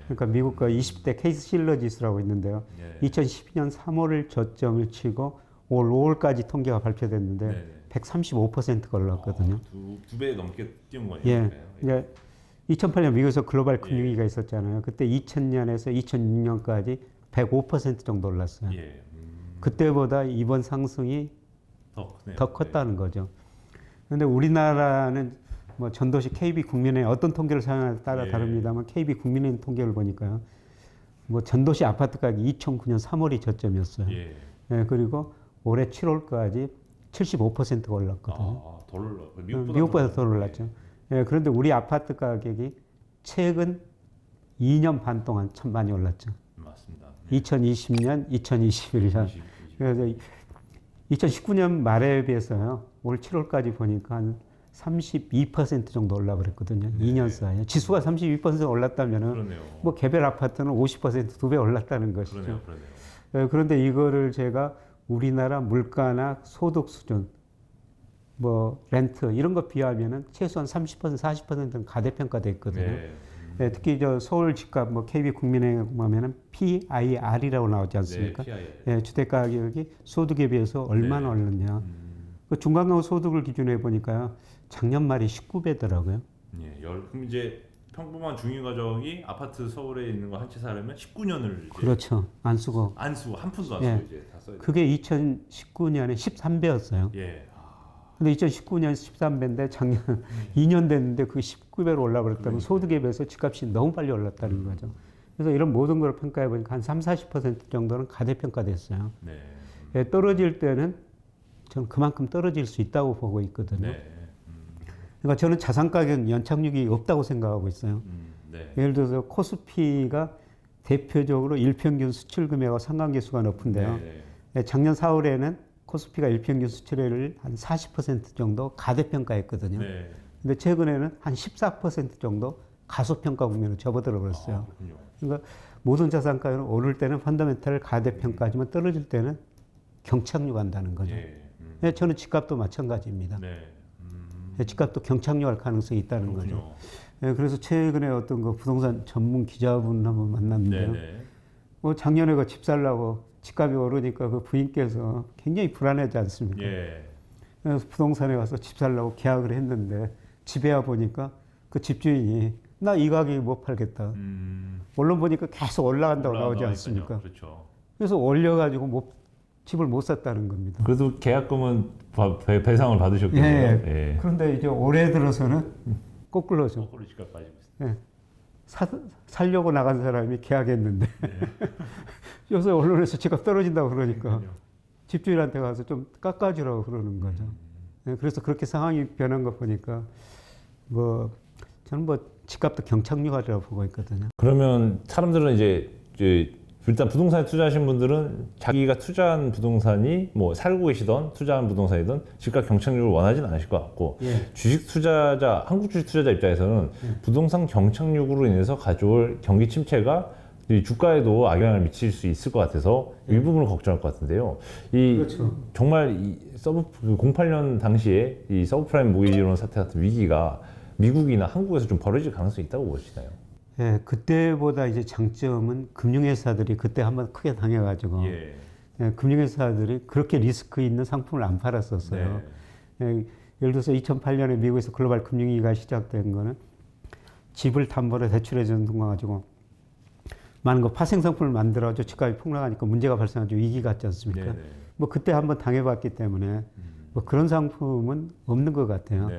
그러니까 미국 20대 케이스 실러 지수라고 있는데요. 2012년 3월을 저점을 치고 올 5월까지 통계가 발표됐는데 135%가 올랐거든요. 두 배 넘게 뛰는 거예요. 이제 2008년 미국에서 글로벌 금융위기가 있었잖아요. 그때 2000년에서 2006년까지 105% 정도 올랐어요. 그때보다 이번 상승이 더 컸다는 거죠. 그런데 우리나라는 전도시 KB 국민의 어떤 통계를 사용하냐에 따라 다릅니다만 KB 국민의 통계를 보니까요. 전도시 아파트 가격이 2009년 3월이 저점이었어요. 그리고 올해 7월까지 75%가 올랐거든요. 미국보다 더 올랐죠. 그런데 우리 아파트 가격이 최근 2년 반 동안 참 많이 올랐죠. 맞습니다. 2020년, 2021년. 그래서 2019년 말에 비해서요, 올 7월까지 보니까 한 32% 정도 올라버렸거든요. 2년 사이에. 지수가 32% 올랐다면은, 개별 아파트는 50% 2배 올랐다는 것이죠. 그런데 이거를 제가 우리나라 물가나 소득 수준, 렌트, 이런 거 비하면은 최소한 30%, 40%는 가대평가돼 있거든요. 특히 서울 집값 KB 국민은행 보면은 PIR이라고 나오지 않습니까? 주택 가격이 소득에 비해서 얼마나 올랐냐. 그 중간간 소득을 기준으로 해보니까요, 작년 말이 19배더라고요. 그럼 이제 평범한 중위 가정이 아파트 서울에 있는 거 한 채 사려면 19년을 그렇죠. 안 쓰고 한 푼도 안 쓰고 이제 다 써야 돼요. 그게 2019년에 13배였어요. 근데 2019년 13배인데 작년 2년 됐는데 그게 19배로 올라버렸다면 소득에 비해서 집값이 너무 빨리 올랐다는 거죠. 그래서 이런 모든 걸 평가해 보니까 한 30-40% 정도는 가대평가됐어요. 네. 예, 떨어질 때는 저는 그만큼 떨어질 수 있다고 보고 있거든요. 네. 그러니까 저는 자산 가격 연착륙이 없다고 생각하고 있어요. 네. 예를 들어서 코스피가 대표적으로 일평균 수출 금액과 상관계수가 높은데요. 네. 예, 작년 4월에는 코스피가 일평균 수출액을 한 40% 정도 가대평가했거든요. 네. 근데 최근에는 한 14% 정도 가소평가 국면으로 접어들어 버렸어요. 그러니까 모든 자산 가격은 오를 때는 펀더멘탈 가대평가지만 떨어질 때는 경착륙한다는 거죠. 예, 저는 집값도 마찬가지입니다. 네. 예, 집값도 경착륙할 가능성이 있다는 거죠. 예, 그래서 최근에 어떤 그 부동산 전문 기자분 한번 만났는데요. 뭐 작년에 그 집 살라고 집값이 오르니까 그 부인께서 굉장히 불안하지 않습니까? 예. 그래서 부동산에 가서 집 살라고 계약을 했는데 집에 와 보니까 그 집주인이 나 이 가격에 못 팔겠다. 언론 보니까 계속 올라간다고 나오지 않습니까? 그렇죠. 그래서 올려가지고 집을 못 샀다는 겁니다. 그래도 계약금은 배상을 받으셨겠네요. 예. 예. 그런데 이제 올해 들어서는 거꾸로죠. 거꾸로 집값 빠지고 있어요. 예. 살려고 나간 사람이 계약했는데 요새 언론에서 집값 떨어진다고 그러니까 집주인한테 가서 좀 깎아주라고 그러는 거죠. 예. 그래서 그렇게 상황이 변한 거 보니까 저는 집값도 경착륙하리라고 보고 있거든요. 그러면 사람들은 이제 일단 부동산에 투자하신 분들은 자기가 투자한 부동산이 뭐 살고 계시던 투자한 부동산이든 집값 경착륙을 원하지는 않으실 것 같고 주식 투자자, 한국 주식 투자자 입장에서는 부동산 경착륙으로 인해서 가져올 경기 침체가 이 주가에도 악영향을 미칠 수 있을 것 같아서 일부분을 걱정할 것 같은데요. 그렇죠. 정말 이 08년 당시에 이 서브프라임 모기지론 사태 같은 위기가 미국이나 한국에서 좀 벌어질 가능성이 있다고 보시나요? 예, 그때보다 이제 장점은 금융회사들이 그때 한번 크게 당해가지고 예, 금융회사들이 그렇게 리스크 있는 상품을 안 팔았었어요. 예, 예를 들어서 2008년에 미국에서 글로벌 금융위기가 시작된 거는 집을 담보로 대출해 주는 돈 가지고 많은 거 파생 상품을 만들어서 집값이 폭락하니까 문제가 발생하죠. 위기 같지 않습니까? 뭐 그때 한번 당해봤기 때문에 뭐 그런 상품은 없는 것 같아요.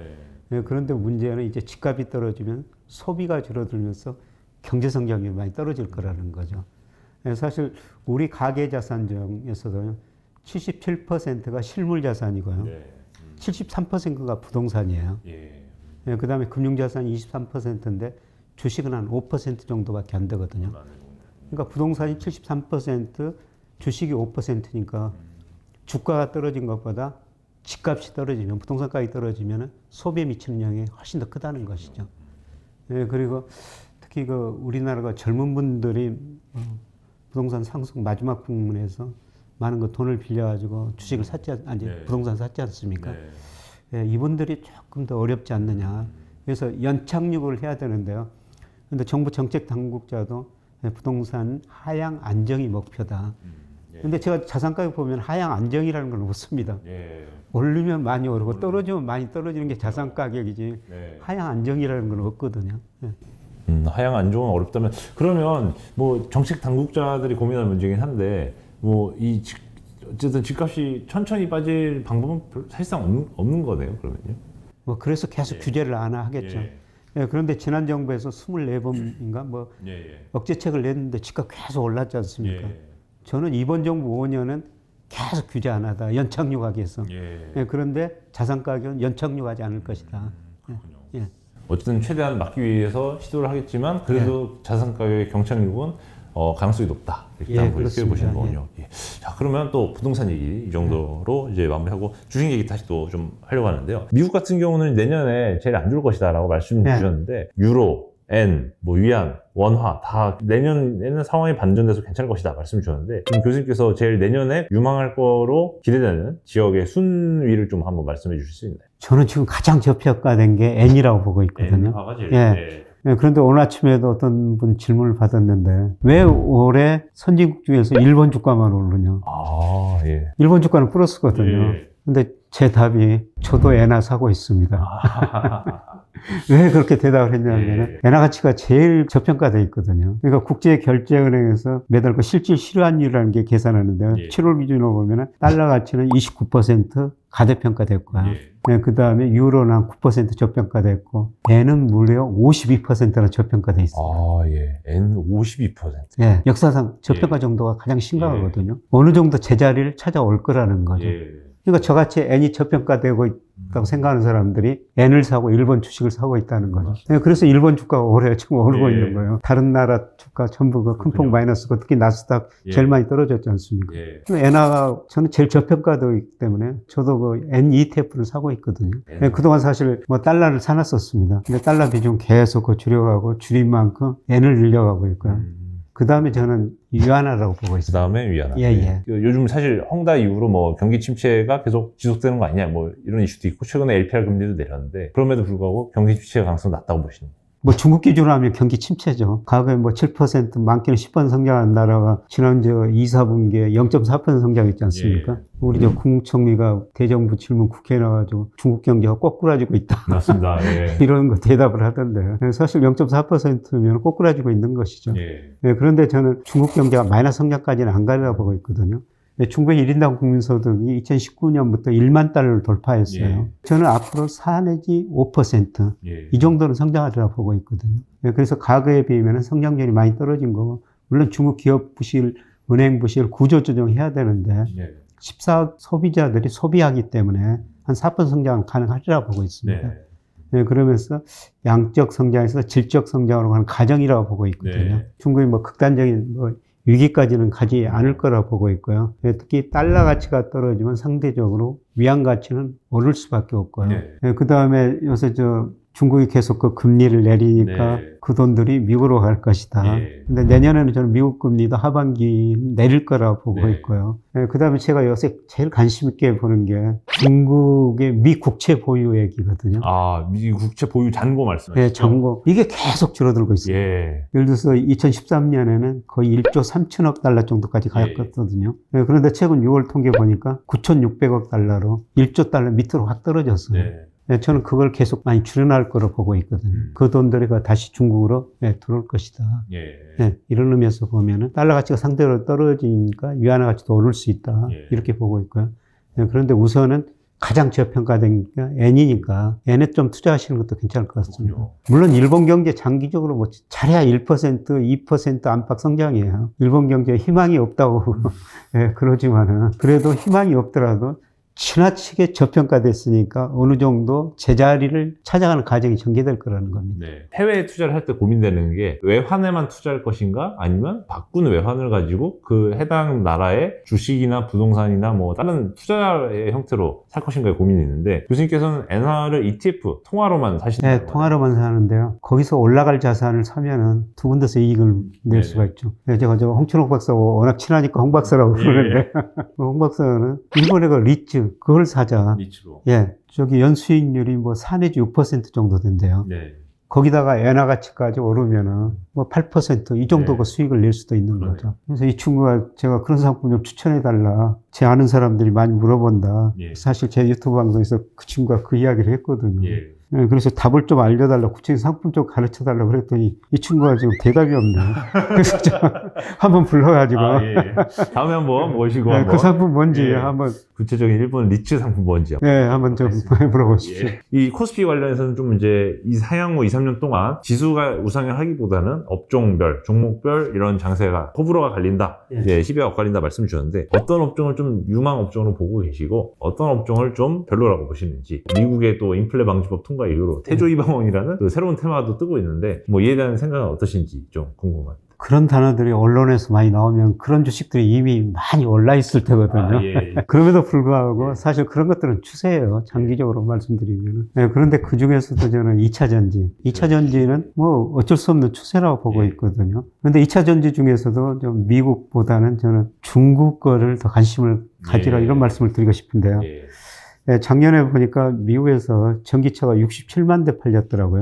예, 그런데 문제는 이제 집값이 떨어지면 소비가 줄어들면서 경제 성장이 많이 떨어질 거라는 거죠. 예, 사실 우리 가계 자산 중에서도 77%가 실물 자산이고요. 73%가 부동산이에요. 예, 그다음에 금융 자산이 23%인데 주식은 한 5% 정도밖에 안 되거든요. 그러니까 부동산이 73%, 주식이 5%니까 주가가 떨어진 것보다 집값이 떨어지면, 부동산 가격이 떨어지면 소비에 미치는 영향이 훨씬 더 크다는 것이죠. 예, 그리고 특히 우리나라가 젊은 분들이 부동산 상승 마지막 부분에서 많은 돈을 빌려가지고 주식을 부동산 샀지 않습니까? 예, 이분들이 조금 더 어렵지 않느냐. 그래서 연착륙을 해야 되는데요. 그런데 정부 정책 당국자도 부동산 하향 안정이 목표다. 근데 제가 자산 가격 보면 하향 안정이라는 걸 못 씁니다. 오르면 많이 오르고 떨어지면 많이 떨어지는 게 자산 가격이지 하향 안정이라는 건 없거든요. 하향 안정은 어렵다면 그러면 뭐 정책 당국자들이 고민할 문제긴 한데 뭐 어쨌든 집값이 천천히 빠질 방법은 사실상 없는 거네요. 그러면요. 뭐 그래서 계속 규제를 안 하겠죠. 예, 그런데 지난 정부에서 24번인가 억제책을 냈는데 집값 계속 올랐지 않습니까? 저는 이번 정부 5년은 계속 규제 안 하다 연착륙하기 위해서. 예, 그런데 자산 가격은 연착륙하지 않을 것이다. 예. 어쨌든 최대한 막기 위해서 시도를 하겠지만 그래도 자산 가격의 경착륙은 가능성이 높다. 이렇게 보시는 거군요. 자, 그러면 또 부동산 얘기 이 정도로 이제 마무리하고 주식 얘기 다시 또 좀 하려고 하는데요. 미국 같은 경우는 내년에 제일 안 좋을 것이다라고 말씀 주셨는데 유로, 엔, 위안, 원화 다 내년에는 상황이 반전돼서 괜찮을 것이다 말씀 주셨는데 지금 교수님께서 제일 내년에 유망할 거로 기대되는 지역의 순위를 좀 한번 말씀해 주실 수 있나요? 저는 지금 가장 저평가된 게 N이라고 보고 있거든요. N화가 제일 예, 그런데 오늘 아침에도 어떤 분 질문을 받았는데 왜 올해 선진국 중에서 일본 주가만 오르냐? 일본 주가는 플러스거든요. 근데 제 답이 저도 N화 사고 있습니다. 왜 그렇게 대답을 했냐면 엔화 가치가 제일 저평가되어 있거든요. 그러니까 국제결제은행에서 매달 그 실질 실환율이라는 게 계산하는데요. 7월 기준으로 보면 달러 가치는 29% 가대평가됐고요. 그 다음에 유로는 한 9% 저평가됐고, 엔은 무려 52%나 저평가돼 있습니다. 엔 52%. 역사상 저평가 정도가 가장 심각하거든요. 어느 정도 제자리를 찾아올 거라는 거죠. 그러니까 저같이 엔이 저평가되고 있다고 생각하는 사람들이 엔을 사고 일본 주식을 사고 있다는 거죠. 그래서 일본 주가가 올해 지금 오르고 있는 거예요. 다른 나라 주가 전부 그 큰폭 마이너스고 특히 나스닥 제일 많이 떨어졌지 않습니까? 엔화가 저는 제일 저평가되어 있기 때문에 저도 그 엔 ETF를 사고 있거든요. 그동안 사실 뭐 달러를 사놨었습니다. 근데 달러 비중 계속 그 줄여가고 줄인 만큼 엔을 늘려가고 있고요. 그 다음에 저는 위안화라고 보고 있습니다. 그 다음에 위안화. 요즘 사실 헝다 이후로 뭐 경기 침체가 계속 지속되는 거 아니냐 뭐 이런 이슈도 있고 최근에 LPR 금리도 내렸는데 그럼에도 불구하고 경기 침체 가능성이 낮다고 보시는 거예요. 뭐 중국 기준으로 하면 경기 침체죠. 과거에 뭐 7% 많게는 10% 성장한 나라가 지난 2, 4분기에 0.4% 성장했지 않습니까? 우리 저 국무총리가 대정부 질문 국회에 나와가지고 중국 경제가 꼬꾸라지고 있다. 맞습니다. 이런 거 대답을 하던데 사실 0.4%면 꼬꾸라지고 있는 것이죠. 그런데 저는 중국 경제가 마이너스 성장까지는 안 가리라 보고 있거든요. 중국의 1인당 국민소득이 2019년부터 1만 달러를 돌파했어요. 저는 앞으로 4 내지 5% 이 정도는 성장하리라 보고 있거든요. 그래서 과거에 비하면 성장률이 많이 떨어진 거고, 물론 중국 기업 부실, 은행 부실 구조조정해야 되는데 14억 소비자들이 소비하기 때문에 한 4% 성장은 가능하리라 보고 있습니다. 그러면서 양적 성장에서 질적 성장으로 가는 과정이라고 보고 있거든요. 중국이 뭐 극단적인 위기까지는 가지 않을 거라 보고 있고요. 특히 달러 가치가 떨어지면 상대적으로 위안 가치는 오를 수밖에 없고요. 그 다음에 요새 중국이 계속 그 금리를 내리니까 그 돈들이 미국으로 갈 것이다. 근데 내년에는 저는 미국 금리도 하반기 내릴 거라 보고 있고요. 그 다음에 제가 요새 제일 관심 있게 보는 게 중국의 미 국채 보유액이거든요. 미 국채 보유 잔고 말씀하시죠? 잔고. 이게 계속 줄어들고 있어요. 예를 들어서 2013년에는 거의 1조 3천억 달러 정도까지 갔거든요. 그런데 최근 6월 통계 보니까 9,600억 달러로 1조 달러 밑으로 확 떨어졌어요. 저는 그걸 계속 많이 줄여날 거로 보고 있거든요. 그 돈들이 다시 중국으로 들어올 것이다. 이런 의미에서 보면은 달러 가치가 상대로 떨어지니까 위안화 가치도 오를 수 있다. 이렇게 보고 있고요. 그런데 우선은 가장 저평가된 게 엔이니까 엔에 좀 투자하시는 것도 괜찮을 것 같습니다. 물론 일본 경제 장기적으로 뭐 잘해야 1%, 2% 안팎 성장이에요. 일본 경제에 희망이 없다고 그러지만은 그래도 희망이 없더라도 지나치게 저평가됐으니까 어느 정도 제자리를 찾아가는 과정이 전개될 거라는 겁니다. 해외에 투자를 할 때 고민되는 게 외환에만 투자할 것인가 아니면 바꾼 외환을 가지고 그 해당 나라의 주식이나 부동산이나 뭐 다른 투자의 형태로 살 것인가에 고민이 있는데 교수님께서는 엔화를 ETF 통화로만 사시는 거예요? 통화로만 사는데요. 거기서 올라갈 자산을 사면은 두 군데서 이익을 낼 수가 있죠. 제가 홍춘옥 박사하고 워낙 친하니까 홍 박사라고 부르는데 홍 박사는 일본의 그 리츠 그걸 사자. 리츠로. 저기 연수익률이 뭐 4 내지 6% 정도 된대요. 거기다가 엔화 가치까지 오르면은 뭐 8% 이 정도 그 수익을 낼 수도 있는 거죠. 그래서 이 친구가 제가 그런 상품 좀 추천해달라. 제 아는 사람들이 많이 물어본다. 사실 제 유튜브 방송에서 그 친구가 그 이야기를 했거든요. 그래서 답을 좀 알려달라, 구체적인 상품 좀 가르쳐달라 그랬더니 이 친구가 지금 대답이 없네. 그래서 한번 불러가지고. 다음에 한번 모시고. 그 상품 뭔지 한번. 구체적인 일본 리츠 상품 뭔지. 한번 좀 물어보십시오. 이 코스피 관련해서는 좀 이제 향후 2, 3년 동안 지수가 우상향 하기보다는 업종별, 종목별 이런 장세가 호불호가 갈린다. 시비가 엇갈린다 말씀 주셨는데 어떤 업종을 좀 유망 업종으로 보고 계시고 어떤 업종을 좀 별로라고 보시는지 미국의 또 인플레 방지법 통과 이후로 태조이방원이라는 그 새로운 테마도 뜨고 있는데 뭐 이에 대한 생각은 어떠신지 좀 궁금합니다. 그런 단어들이 언론에서 많이 나오면 그런 주식들이 이미 많이 올라 있을 테거든요. 그럼에도 불구하고 사실 그런 것들은 추세예요. 장기적으로 말씀드리면. 그런데 그 중에서도 저는 2차 전지. 2차 전지는 뭐 어쩔 수 없는 추세라고 보고 있거든요. 그런데 2차 전지 중에서도 좀 미국보다는 저는 중국 거를 더 관심을 가지라 이런 말씀을 드리고 싶은데요. 작년에 보니까 미국에서 전기차가 67만 대 팔렸더라고요.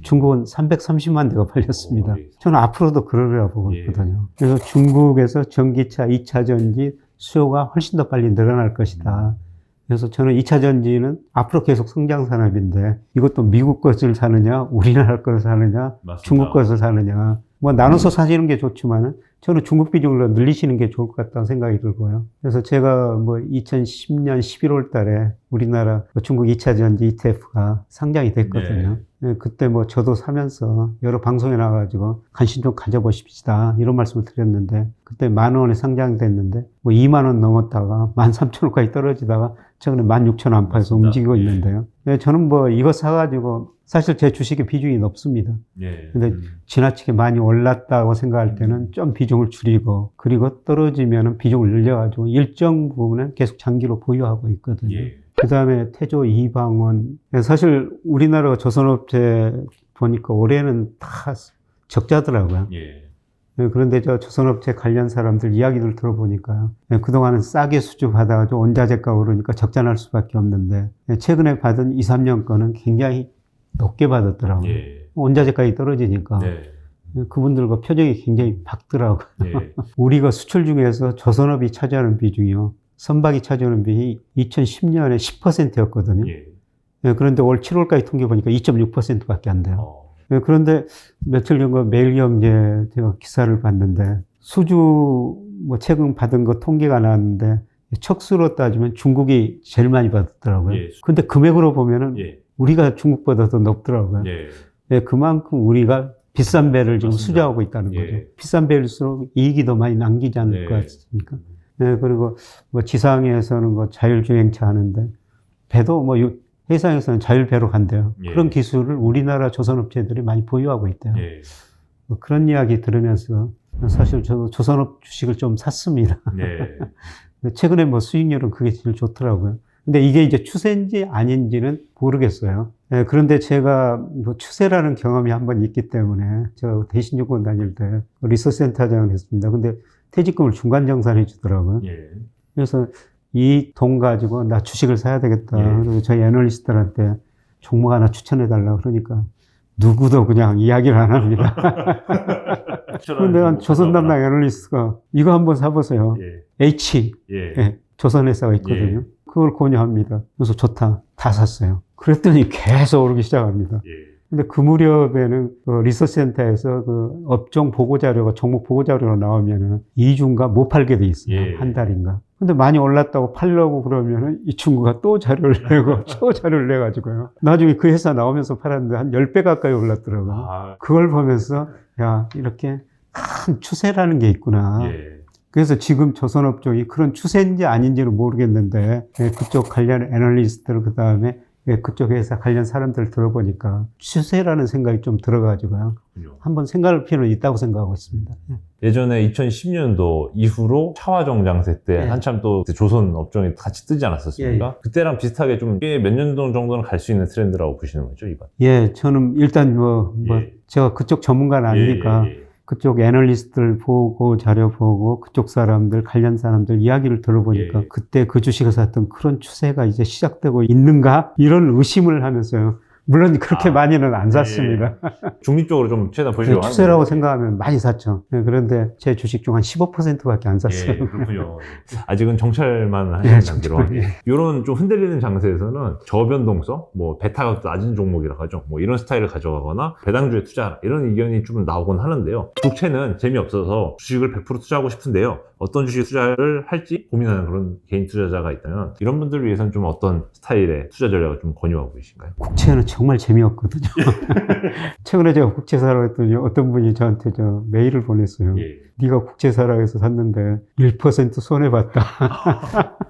중국은 330만 대가 팔렸습니다. 저는 앞으로도 그러리라 보고 있거든요. 그래서 중국에서 전기차 2차 전지 수요가 훨씬 더 빨리 늘어날 것이다. 그래서 저는 2차 전지는 앞으로 계속 성장 산업인데 이것도 미국 것을 사느냐, 우리나라 것을 사느냐, 맞습니다. 중국 것을 사느냐. 뭐 나눠서 사시는 게 좋지만 저는 중국 비중을 늘리시는 게 좋을 것 같다는 생각이 들고요. 그래서 제가 뭐 2010년 11월 달에 우리나라 중국 2차 전지 ETF가 상장이 됐거든요. 네, 그때 뭐 저도 사면서 여러 방송에 나와가지고 관심 좀 가져보십시다 이런 말씀을 드렸는데 그때 10,000원에 상장됐는데 뭐 20,000원 넘었다가 13,000원까지 떨어지다가 최근에 16,000원 안팎에서 움직이고 있는데요. 네, 저는 뭐 이거 사가지고 사실 제 주식의 비중이 높습니다. 근데 지나치게 많이 올랐다고 생각할 때는 좀 비중을 줄이고 그리고 떨어지면 비중을 늘려가지고 일정 부분은 계속 장기로 보유하고 있거든요. 그 다음에 태조, 이방원. 사실 우리나라 조선업체 보니까 올해는 다 적자더라고요. 그런데 저 조선업체 관련 사람들 이야기를 들어보니까요. 그동안은 싸게 수주받아가지고 원자재가 오르니까 적자 날 수밖에 없는데 최근에 받은 2, 3년 거는 굉장히 높게 받았더라고요. 원자재가이 떨어지니까. 그분들과 표정이 굉장히 밝더라고요. 우리가 수출 중에서 조선업이 차지하는 비중이요. 선박이 차지하는 비중이 2010년에 10%였거든요. 그런데 올 7월까지 통계 보니까 2.6%밖에 안 돼요. 그런데 며칠 전에 매일경제 제가 기사를 봤는데 수주 뭐 최근 받은 거 통계가 나왔는데 척수로 따지면 중국이 제일 많이 받았더라고요. 근데 금액으로 보면은 우리가 중국보다 더 높더라고요. 그만큼 우리가 비싼 배를 지금 수주하고 있다는 거죠. 비싼 배일수록 이익이 더 많이 남기지 않을 것 같습니까? 그리고 뭐 지상에서는 뭐 자율주행차 하는데 배도 뭐 해상에서는 자율배로 간대요. 그런 기술을 우리나라 조선업체들이 많이 보유하고 있대요. 뭐 그런 이야기 들으면서 사실 저도 조선업 주식을 좀 샀습니다. 최근에 뭐 수익률은 그게 제일 좋더라고요. 근데 이게 이제 추세인지 아닌지는 모르겠어요. 그런데 제가 뭐 추세라는 경험이 한번 있기 때문에 제가 대신증권 다닐 때 리서치센터장을 했습니다. 근데 퇴직금을 중간정산해 주더라고요. 그래서 이 돈 가지고 나 주식을 사야 되겠다. 그래서 저희 애널리스트들한테 종목 하나 추천해 달라 그러니까 누구도 그냥 이야기를 안 합니다. 그런데 조선 담당 애널리스트가 이거 한번 사보세요. H 조선회사가 있거든요. 그걸 권유합니다. 그래서 좋다. 다 샀어요. 그랬더니 계속 오르기 시작합니다. 근데 그 무렵에는 그 리서치센터에서 그 업종 보고자료가 종목 보고자료가 나오면은 2주인가 못 팔게 돼 있어요. 한 달인가. 근데 많이 올랐다고 팔려고 그러면은 이 친구가 또 자료를 내고 또 자료를 내가지고요. 나중에 그 회사 나오면서 팔았는데 한 10배 가까이 올랐더라고요. 그걸 보면서 야, 이렇게 큰 추세라는 게 있구나. 그래서 지금 조선업 쪽이 그런 추세인지 아닌지는 모르겠는데 그쪽 관련 애널리스트들 그다음에 그쪽 회사 관련 사람들 들어보니까 추세라는 생각이 좀 들어가지고요. 한번 생각할 필요는 있다고 생각하고 있습니다. 예전에 2010년도 이후로 차화정 장세 때 한참 또 조선 업종이 같이 뜨지 않았었습니까? 그때랑 비슷하게 좀 꽤 몇 년 정도는 갈 수 있는 트렌드라고 보시는 거죠, 이번? 저는 일단 제가 그쪽 전문가는 아니니까 그쪽 애널리스트들 보고 자료 보고 그쪽 사람들 관련 사람들 이야기를 들어보니까 그때 그 주식을 샀던 그런 추세가 이제 시작되고 있는가 이런 의심을 하면서요. 물론 그렇게 많이는 안 샀습니다. 중립적으로 좀 최대한 보시려고 추세라고 생각하면 많이 샀죠. 그런데 제 주식 중 한 15%밖에 안 샀어요. 그렇군요. 아직은 정찰만 하시는 단계로. 이런 좀 흔들리는 장세에서는 저변동성, 뭐 베타가 낮은 종목이라고 하죠. 뭐 이런 스타일을 가져가거나 배당주에 투자하라 이런 의견이 좀 나오곤 하는데요. 국채는 재미없어서 주식을 100% 투자하고 싶은데요. 어떤 주식 투자를 할지 고민하는 그런 개인 투자자가 있다면 이런 분들을 위해서는 좀 어떤 스타일의 투자 전략을 좀 권유하고 계신가요? 국채는 정말 재미없거든요. 최근에 제가 국채 사라고 했더니 어떤 분이 저한테 메일을 보냈어요. 네가 국채 사라고 해서 샀는데 1% 손해봤다.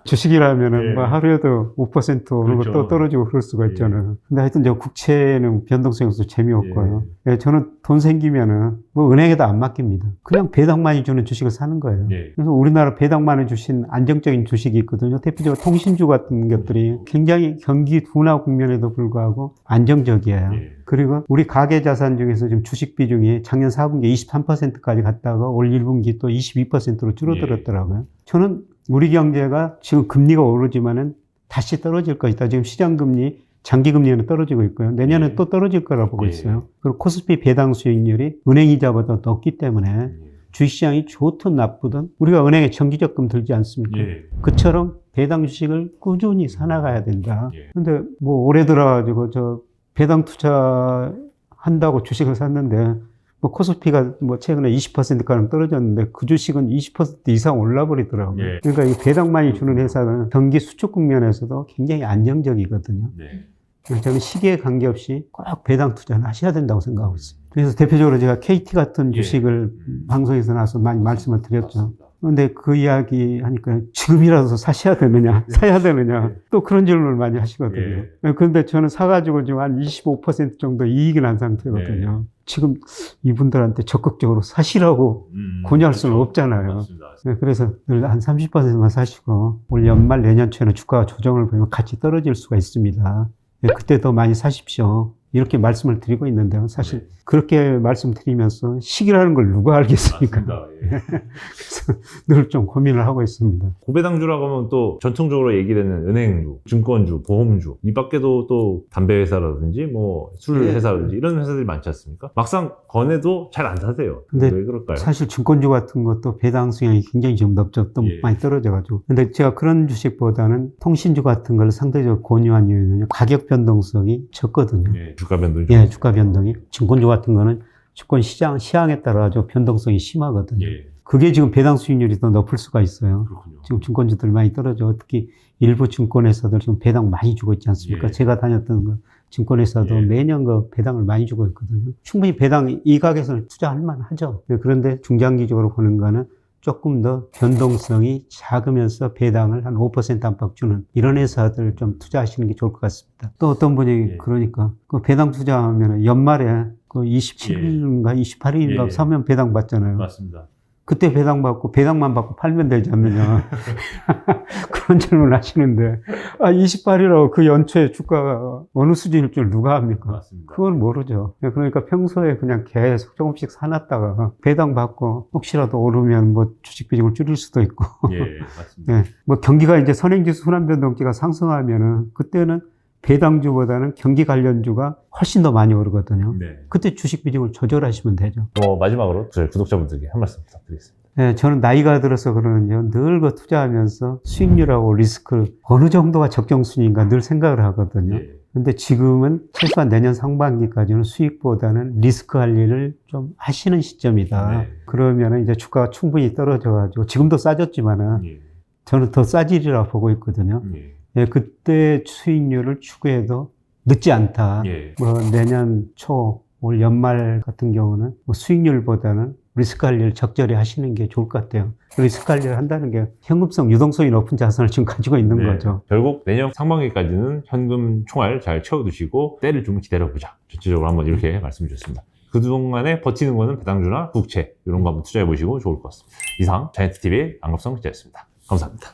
주식이라면은 뭐 하루에도 5% 오르고 그렇죠. 또 떨어지고 그럴 수가 있잖아요. 근데 하여튼 저 국채는 변동성이 없어서 재미없고요. 저는 돈 생기면은 뭐 은행에다 안 맡깁니다. 그냥 배당 많이 주는 주식을 사는 거예요. 그래서 우리나라 배당 많이 주신 안정적인 주식이 있거든요. 대표적으로 통신주 같은 것들이 굉장히 경기 둔화 국면에도 불구하고 안정적이에요. 그리고 우리 가계 자산 중에서 지금 주식 비중이 작년 4분기에 23%까지 갔다가 올 1분기 또 22%로 줄어들었더라고요. 저는 우리 경제가 지금 금리가 오르지만은 다시 떨어질 것이다. 지금 시장 금리, 장기 금리는 떨어지고 있고요. 내년에 또 떨어질 거라고 보고 있어요. 그리고 코스피 배당 수익률이 은행 이자보다 높기 때문에 주식시장이 좋든 나쁘든 우리가 은행에 정기적금 들지 않습니까? 그처럼 배당 주식을 꾸준히 사나가야 된다. 예. 근데 뭐 올해 들어가지고 저 배당 투자 한다고 주식을 샀는데 뭐 코스피가 뭐 최근에 20%가량 떨어졌는데 그 주식은 20% 이상 올라버리더라고요. 예. 그러니까 이 배당 많이 주는 회사는 경기 수축 국면에서도 굉장히 안정적이거든요. 네. 그래서 저는 시기에 관계없이 꼭 배당 투자는 하셔야 된다고 생각하고 있어요. 그래서 대표적으로 제가 KT 같은 주식을 방송에서 나와서 많이 말씀을 드렸죠. 근데 그 이야기 하니까 지금이라도 사셔야 되느냐, 사야 되느냐, 또 그런 질문을 많이 하시거든요. 그런데 저는 사가지고 지금 한 25% 정도 이익이 난 상태거든요. 지금 이분들한테 적극적으로 사시라고 권유할 수는 없잖아요. 맞습니다. 그래서 늘 한 30%만 사시고 올 연말 내년 초에는 주가 조정을 보면 같이 떨어질 수가 있습니다. 그때 더 많이 사십시오. 이렇게 말씀을 드리고 있는데요. 사실 그렇게 말씀드리면서 시기라는 걸 누가 알겠습니까? 그래서 늘 좀 고민을 하고 있습니다. 고배당주라고 하면 또 전통적으로 얘기되는 은행주, 증권주, 보험주, 이 밖에도 또 담배 회사라든지 뭐 술 회사라든지 이런 회사들이 많지 않습니까? 막상 권해도 잘 안 사세요. 근데 왜 그럴까요? 사실 증권주 같은 것도 배당 수익이 굉장히 좀 넓죠. 또 많이 떨어져가지고. 근데 제가 그런 주식보다는 통신주 같은 걸 상대적으로 권유한 이유는 가격 변동성이 적거든요. 주가 변동이. 주가 변동이. 증권주 같은 거는 주권 시황에 따라 아주 변동성이 심하거든요. 그게 지금 배당 수익률이 더 높을 수가 있어요. 그렇군요. 지금 증권주들 많이 떨어져. 특히 일부 증권회사들 지금 배당 많이 주고 있지 않습니까? 제가 다녔던 그 증권회사도 매년 그 배당을 많이 주고 있거든요. 충분히 배당 이 가격에서는 투자할 만하죠. 그런데 중장기적으로 보는 거는 조금 더 변동성이 작으면서 배당을 한 5% 안팎 주는 이런 회사들 좀 투자하시는 게 좋을 것 같습니다. 또 어떤 분이 그러니까 그 배당 투자하면 연말에 그 27일인가 28일인가 사면 배당 받잖아요. 맞습니다. 그때 배당 받고 배당만 받고 팔면 되지 않느냐 그런 질문을 하시는데 28일이라고 그 연초에 주가가 어느 수준일 줄 누가 압니까? 맞습니다. 그건 모르죠. 그러니까 평소에 그냥 계속 조금씩 사놨다가 배당 받고 혹시라도 오르면 뭐 주식 비중을 줄일 수도 있고 맞습니다. 뭐 경기가 이제 선행지수 순환변동기가 상승하면은 그때는 배당주보다는 경기 관련주가 훨씬 더 많이 오르거든요. 그때 주식 비중을 조절하시면 되죠. 마지막으로 저희 구독자분들께 한 말씀 부탁드리겠습니다. 네, 저는 나이가 들어서 그러는요. 늘 그 투자하면서 수익률하고 리스크 어느 정도가 적정순위인가 늘 생각을 하거든요. 근데 지금은 최소한 내년 상반기까지는 수익보다는 리스크 관리를 좀 하시는 시점이다. 그러면 이제 주가가 충분히 떨어져가지고 지금도 싸졌지만은 저는 더 싸지리라 보고 있거든요. 그때 수익률을 추구해도 늦지 않다. 뭐 내년 초, 올 연말 같은 경우는 뭐 수익률보다는 리스크 관리를 적절히 하시는 게 좋을 것 같아요. 리스크 관리를 한다는 게 현금성, 유동성이 높은 자산을 지금 가지고 있는 거죠. 결국 내년 상반기까지는 현금 총알 잘 채워두시고 때를 좀 기다려보자. 전체적으로 한번 이렇게 말씀 주셨습니다. 그동안에 버티는 거는 배당주나 국채 이런 거 한번 투자해 보시고 좋을 것 같습니다. 이상 자이언트TV의 안갑성 기자였습니다. 감사합니다.